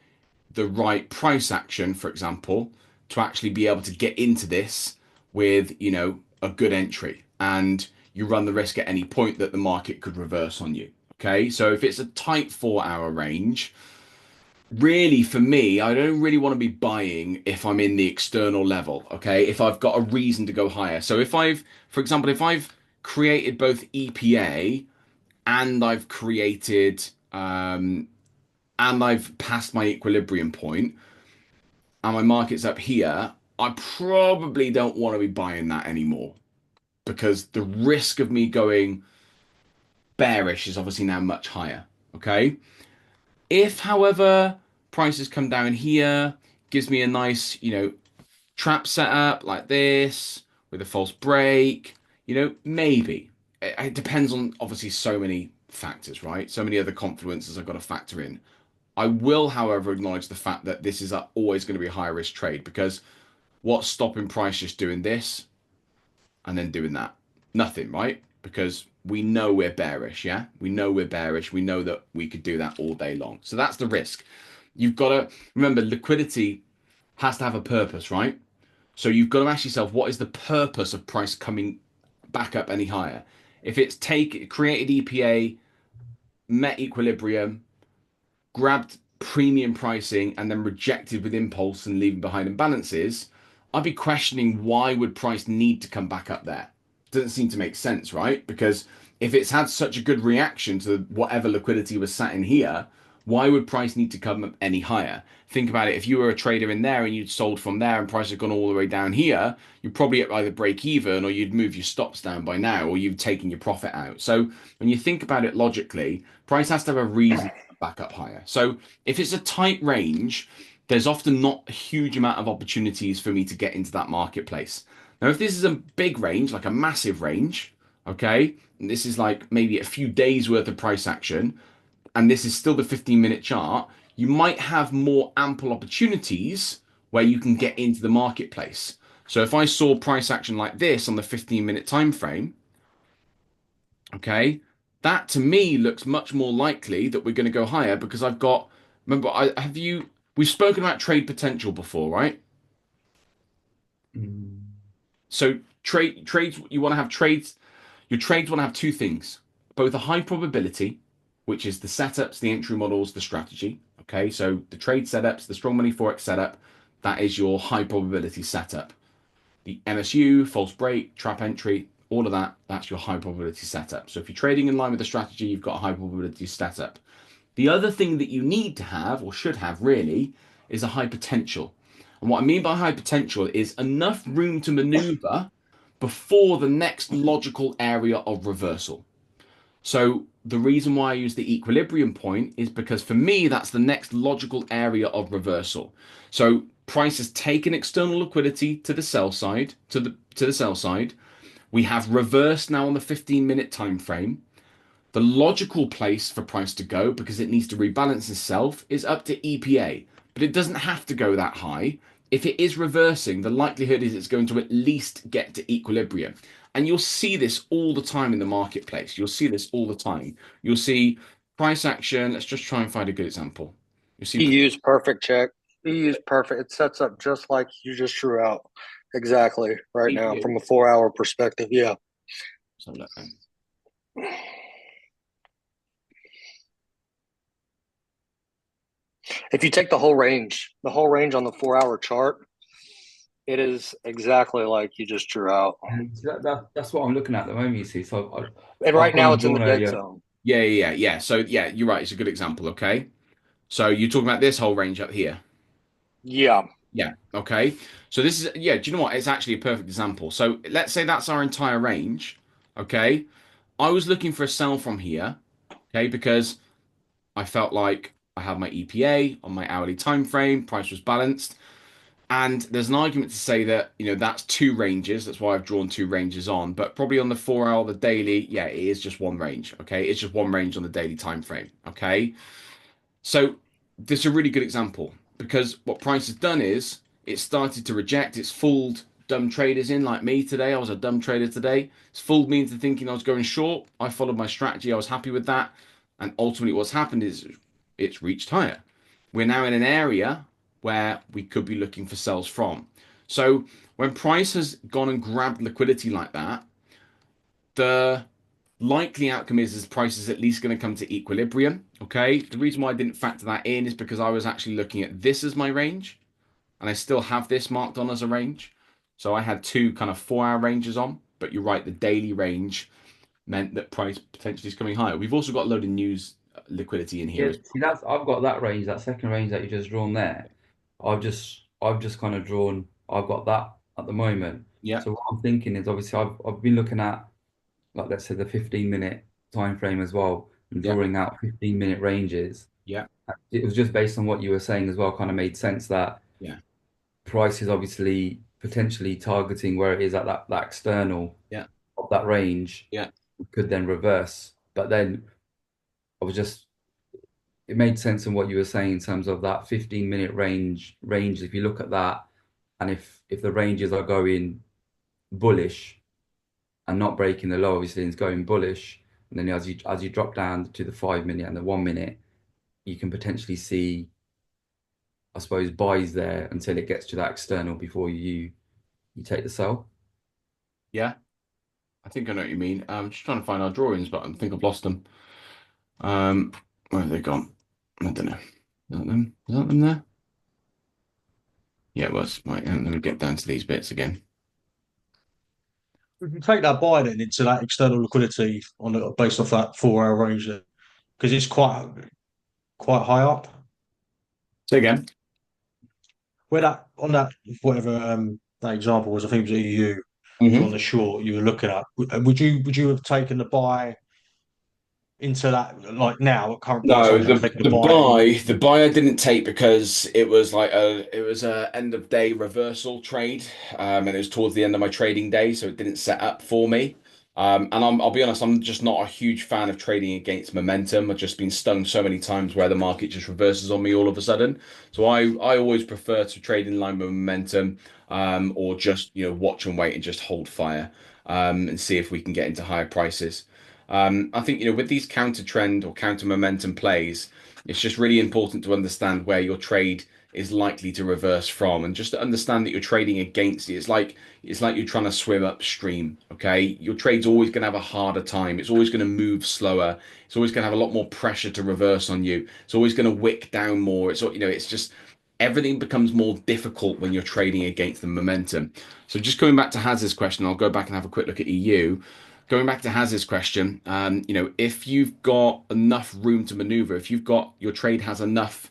the right price action, for example, to actually be able to get into this with, a good entry. And you run the risk at any point that the market could reverse on you. Okay. So if it's a tight 4 hour range, really for me, I don't really want to be buying if I'm in the external level. Okay. If I've got a reason to go higher. So for example, if I've created both EPA and I've created, and I've passed my equilibrium point and my market's up here, I probably don't want to be buying that anymore because the risk of me going bearish is obviously now much higher. Okay. If, however, prices come down here, gives me a nice, trap setup like this with a false break, maybe. It depends on obviously so many factors, right? So many other confluences I've got to factor in. I will, however, acknowledge the fact that this is always going to be a high risk trade because what's stopping price just doing this? and then doing that. Nothing, right? Because we know we're bearish, yeah? We know we're bearish. We know that we could do that all day long. So that's the risk. You've got to remember liquidity has to have a purpose, right? So you've got to ask yourself, what is the purpose of price coming back up any higher? If it's created EPA, met equilibrium, grabbed premium pricing, and then rejected with impulse and leaving behind imbalances, I'd be questioning why would price need to come back up there? Doesn't seem to make sense, right? Because if it's had such a good reaction to whatever liquidity was sat in here, why would price need to come up any higher? Think about it. If you were a trader in there and you'd sold from there and price had gone all the way down here, you'd probably either break even or you'd move your stops down by now or you've taken your profit out. So when you think about it logically, price has to have a reason to come back up higher. So if it's a tight range, there's often not a huge amount of opportunities for me to get into that marketplace. Now, if this is a big range, like a massive range, okay, and this is like maybe a few days worth of price action, and this is still the 15-minute chart, you might have more ample opportunities where you can get into the marketplace. So if I saw price action like this on the 15-minute time frame, okay, that to me looks much more likely that we're going to go higher because I've got, remember, we've spoken about trade potential before, right? So trades, you want to have trades, your trades want to have two things, both a high probability, which is the setups, the entry models, the strategy. Okay, so the trade setups, the strong money Forex setup, that is your high probability setup. The MSU, false break, trap entry, all of that, that's your high probability setup. So if you're trading in line with the strategy, you've got a high probability setup. The other thing that you need to have, or should have really, is a high potential. And what I mean by high potential is enough room to maneuver before the next logical area of reversal. So the reason why I use the equilibrium point is because for me, that's the next logical area of reversal. So price has taken external liquidity to the sell side, to the sell side. We have reversed now on the 15-minute time frame. The logical place for price to go, because it needs to rebalance itself, is up to EPA. But it doesn't have to go that high. If it is reversing, the likelihood is it's going to at least get to equilibrium. And you'll see this all the time in the marketplace. You'll see this all the time. You'll see price action. Let's just try and find a good example. You'll see. You use perfect check. You use perfect. It sets up just like you just drew out. Exactly right now from a 4-hour perspective. Yeah. So look, If you take the whole range on the 4-hour chart, it is exactly like you just drew out. And that's what I'm looking at the moment, you see. So And right now it's in the dead zone. Yeah. So yeah, you're right. It's a good example. Okay. So you're talking about this whole range up here. Yeah. Yeah. Okay. So this is, yeah, do you know what? It's actually a perfect example. So let's say that's our entire range. Okay. I was looking for a sell from here. Okay. Because I felt like I had my EPA on my hourly time frame, price was balanced. And there's an argument to say that, that's two ranges. That's why I've drawn two ranges on. But probably on the 4-hour, the daily, yeah, it is just one range. Okay. It's just one range on the daily time frame. Okay. So this is a really good example because what price has done is it started to reject. It's fooled dumb traders in like me today. I was a dumb trader today. It's fooled me into thinking I was going short. I followed my strategy. I was happy with that. And ultimately what's happened is it's reached higher. We're now in an area where we could be looking for sells from. So when price has gone and grabbed liquidity like that, the likely outcome is price is at least going to come to equilibrium. Okay. The reason why I didn't factor that in is because I was actually looking at this as my range and I still have this marked on as a range. So I had two kind of 4-hour ranges on, but you're right. The daily range meant that price potentially is coming higher. We've also got a load of news liquidity in here. yeah, see, I've got that range, that second range that you just drawn there. I've just kind of drawn. I've got that at the moment. Yeah. So what I'm thinking is obviously I've been looking at, like, let's say the 15-minute time frame as well and drawing out 15-minute ranges. Yeah. It was just based on what you were saying as well, kind of made sense that price is obviously potentially targeting where it is at that external of that range. Yeah. Could then reverse. But then it made sense in what you were saying in terms of that 15-minute range. If you look at that, and if the ranges are going bullish, and not breaking the low, obviously, and it's going bullish. And then as you drop down to the 5 minute and the 1 minute, you can potentially see, I suppose, buys there until it gets to that external before you take the sell. Yeah, I think I know what you mean. I'm just trying to find our drawings, but I think I've lost them. Where have they gone? I don't know. Is that them? Is that them there? Yeah, it was. Right, let me get down to these bits again. We can take that buy then into that external liquidity on based off that 4 hour range because it's quite high up. Say again. Where that on that whatever that example was, I think it was EU Mm-hmm. on the short you were looking at. Would you have taken the buy into that like now at current price? Or No, would you take the the buy? buy I didn't take because it was like a end of day reversal trade, and it was towards the end of my trading day, so it didn't set up for me. And I'll be honest, I'm just not a huge fan of trading against momentum. I've just been stung so many times where the market just reverses on me all of a sudden. So I always prefer to trade in line with momentum, or just watch and wait and just hold fire, and see if we can get into higher prices. I think, with these counter trend or counter momentum plays, it's just really important to understand where your trade is likely to reverse from, and just to understand that you're trading against it. It's like you're trying to swim upstream. Okay, your trade's always going to have a harder time. It's always going to move slower. It's always going to have a lot more pressure to reverse on you. It's always going to wick down more. It's just everything becomes more difficult when you're trading against the momentum. So just going back to Haz's question, I'll go back and have a quick look at EU. Going back to Haz's question, if you've got enough room to maneuver, if you've got your trade has enough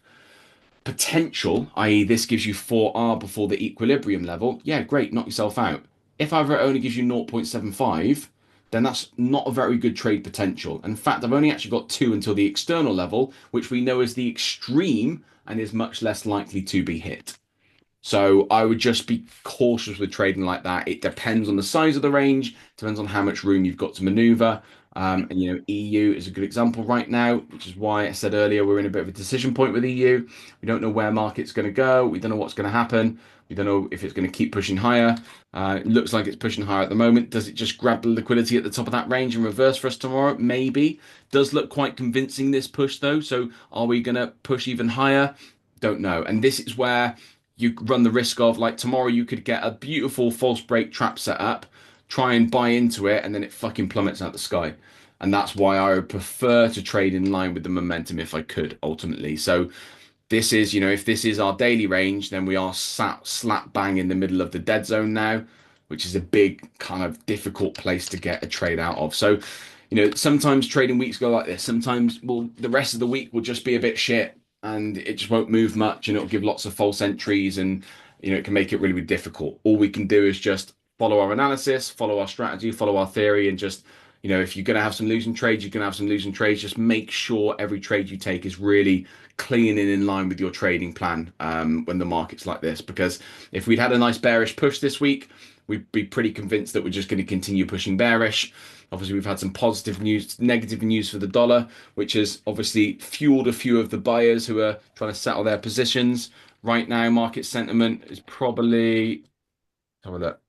potential, i.e., this gives you 4R before the equilibrium level, yeah, great, knock yourself out. If however it only gives you 0.75, then that's not a very good trade potential. In fact, I've only actually got two until the external level, which we know is the extreme and is much less likely to be hit. So I would just be cautious with trading like that. It depends on the size of the range, depends on how much room you've got to maneuver. And EU is a good example right now, which is why I said earlier we're in a bit of a decision point with EU. We don't know where market's going to go. We don't know what's going to happen. We don't know if it's going to keep pushing higher. It looks like it's pushing higher at the moment. Does it just grab the liquidity at the top of that range and reverse for us tomorrow? Maybe. Does look quite convincing, this push though. So are we going to push even higher? Don't know. And this is where you run the risk of, like, tomorrow you could get a beautiful false break trap set up, try and buy into it, and then it fucking plummets out the sky. And that's why I would prefer to trade in line with the momentum if I could, ultimately. So this is, if this is our daily range, then we are sat slap bang in the middle of the dead zone now, which is a big kind of difficult place to get a trade out of. So, sometimes trading weeks go like this. Sometimes, well, the rest of the week will just be a bit shit and it just won't move much and it'll give lots of false entries and, it can make it really, really difficult. All we can do is just follow our analysis, follow our strategy, follow our theory, and just, if you're going to have some losing trades, you're going to have some losing trades. Just make sure every trade you take is really clean and in line with your trading plan, when the market's like this. Because if we'd had a nice bearish push this week, we'd be pretty convinced that we're just going to continue pushing bearish. Obviously, we've had some positive news, negative news for the dollar, which has obviously fueled a few of the buyers who are trying to settle their positions. Right now, market sentiment is probably, have a look.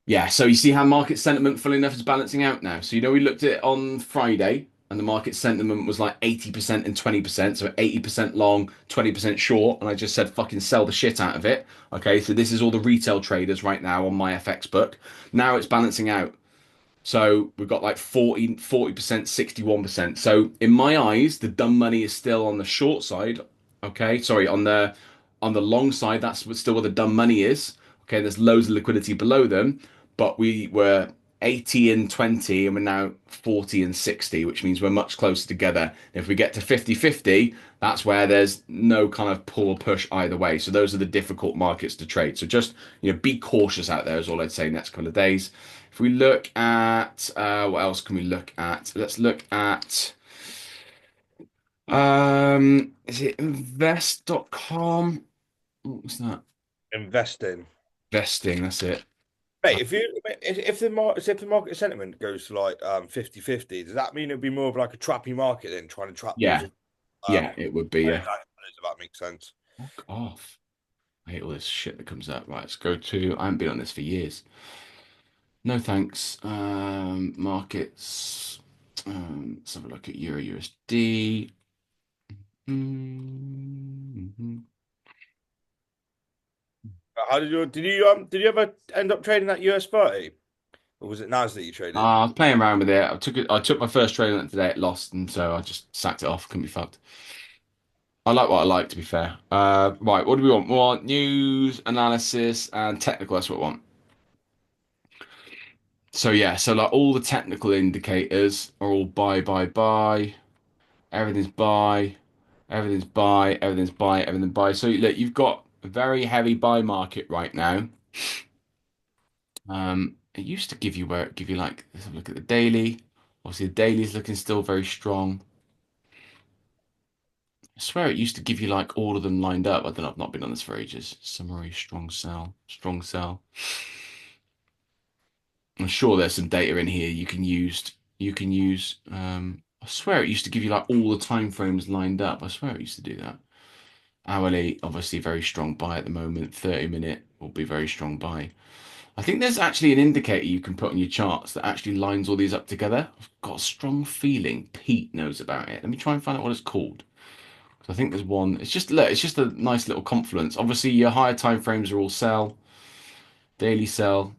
Yeah, so you see how market sentiment, full enough, is balancing out now. So, we looked at it on Friday and the market sentiment was like 80% and 20%. So 80% long, 20% short. And I just said, fucking sell the shit out of it. Okay, so this is all the retail traders right now on my FX book. Now it's balancing out. So we've got like 40%, 61%. So in my eyes, the dumb money is still on the short side. Okay, sorry, on the long side, that's still where the dumb money is. Okay, there's loads of liquidity below them, but we were 80 and 20 and we're now 40 and 60, which means we're much closer together. If we get to 50-50, that's where there's no kind of pull or push either way. So those are the difficult markets to trade. So just, be cautious out there is all I'd say next couple of days. If we look at, what else can we look at? Let's look at, is it invest.com? What's that? Investing. Investing, that's it. Mate, if the market sentiment goes to like 50-50, does that mean it'd be more of like a trappy market then, trying to trap Yeah. those? Yeah, it would be, yeah. If that makes sense. Fuck off. I hate all this shit that comes up. Right, let's go to, I haven't been on this for years. No thanks. Markets. Let's have a look at Euro USD. How did you ever end up trading that US 30? Or was it NAS that you traded? I was playing around with it. I took my first trade on it today. It lost, and so I just sacked it off. Couldn't be fucked. I like what I like, to be fair. Right, what do we want? We want news, analysis, and technical. That's what we want. So yeah, so like all the technical indicators are all buy, buy, buy. Everything's buy, everything's buy, everything's buy, everything buy. So look, you've got a very heavy buy market right now. It used to give you like, let's have a look at the daily. Obviously, the daily is looking still very strong. I swear it used to give you like all of them lined up. I don't know, I've not been on this for ages. Summary, strong sell, strong sell. I'm sure there's some data in here you can use. I swear it used to give you like all the time frames lined up. I swear it used to do that. Hourly, obviously very strong buy at the moment. 30-minute will be very strong buy. I think there's actually an indicator you can put on your charts that actually lines all these up together. I've got a strong feeling Pete knows about it. Let me try and find out what it's called. I think there's one. It's just a nice little confluence. Obviously, your higher time frames are all sell, daily sell,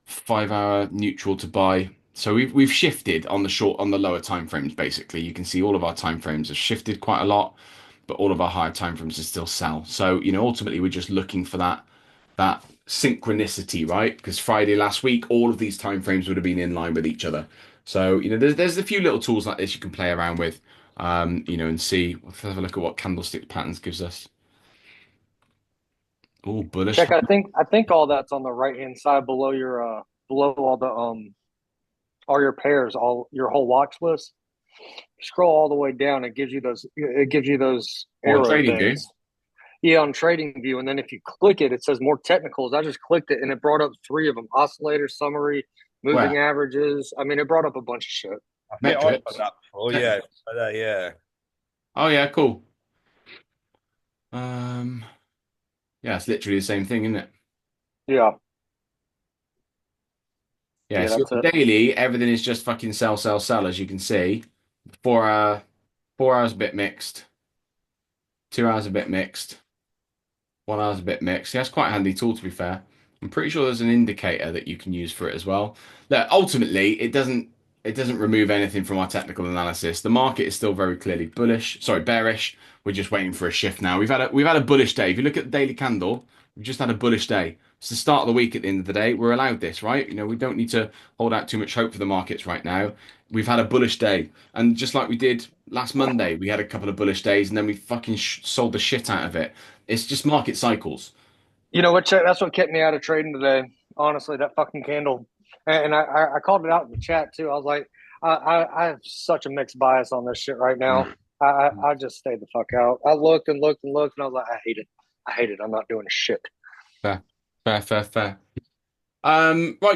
5 hour neutral to buy. So we've shifted on the lower time frames. Basically, you can see all of our time frames have shifted quite a lot, but all of our higher time frames are still sell. So ultimately, we're just looking for that synchronicity, right? Because Friday last week, all of these time frames would have been in line with each other. So there's a few little tools like this you can play around with. And see. Let's have a look at what candlestick patterns gives us. Oh, bullish. Check. I think all that's on the right hand side below your below all your pairs, all your whole watch list. Scroll all the way down. It gives you those. It gives you those arrow trading view? things. Yeah, on trading view, and then if you click it, it says more technicals. I just clicked it, and it brought up 3 of them: oscillator, summary, moving averages. I mean, it brought up a bunch of shit. Metrics. Oh yeah, yeah. Oh yeah, cool. Yeah, it's literally the same thing, isn't it? Yeah. Yeah, Yeah, so that's daily, everything is just fucking sell, sell, sell, as you can see. 4 hours a bit mixed. 2 hours a bit mixed. 1 hour's a bit mixed. Yeah, it's quite a handy tool, to be fair. I'm pretty sure there's an indicator that you can use for it as well. Look, ultimately, it doesn't remove anything from our technical analysis. The market is still very clearly bearish. We're just waiting for a shift now. We've had a bullish day. If you look at the daily candle, we've just had a bullish day. It's the start of the week at the end of the day. We're allowed this, right? We don't need to hold out too much hope for the markets right now. We've had a bullish day. And just like we did last Monday, we had a couple of bullish days and then we fucking sold the shit out of it. It's just market cycles. You know what, Chuck? That's what kept me out of trading today. Honestly, that fucking candle. And I called it out in the chat too. I was like, I have such a mixed bias on this shit right now. I just stayed the fuck out. I looked and looked and looked, and I was like, I hate it. I hate it. I'm not doing shit. Fair. Right,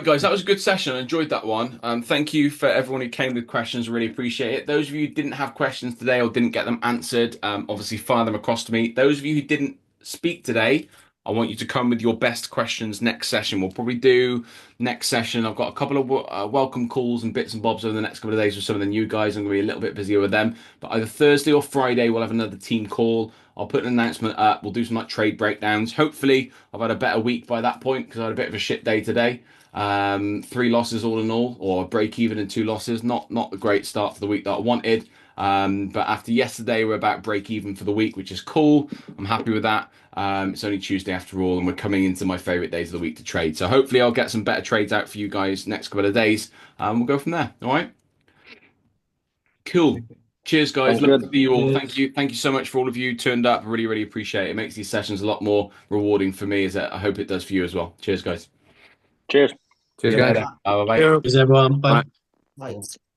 guys, that was a good session. I enjoyed that one. Thank you for everyone who came with questions. Really appreciate it. Those of you who didn't have questions today or didn't get them answered, obviously fire them across to me. Those of you who didn't speak today, I want you to come with your best questions next session. We'll probably do next session. I've got a couple of welcome calls and bits and bobs over the next couple of days with some of the new guys. I'm going to be a little bit busier with them. But either Thursday or Friday, we'll have another team call. I'll put an announcement up. We'll do some like trade breakdowns. Hopefully, I've had a better week by that point because I had a bit of a shit day today. 3 losses all in all, or break even and 2 losses. Not a great start for the week that I wanted. But after yesterday, we're about break even for the week, which is cool. I'm happy with that. It's only Tuesday after all, and we're coming into my favorite days of the week to trade. So hopefully I'll get some better trades out for you guys next couple of days. We'll go from there. All right. Cool. Cheers, guys. Love to see you all. Thank you. Thank you so much for all of you turned up. Really, really appreciate it. It makes these sessions a lot more rewarding for me, as I hope it does for you as well. Cheers, guys. Cheers. Cheers, guys. Bye bye. Cheers, everyone. Bye. Bye. Bye.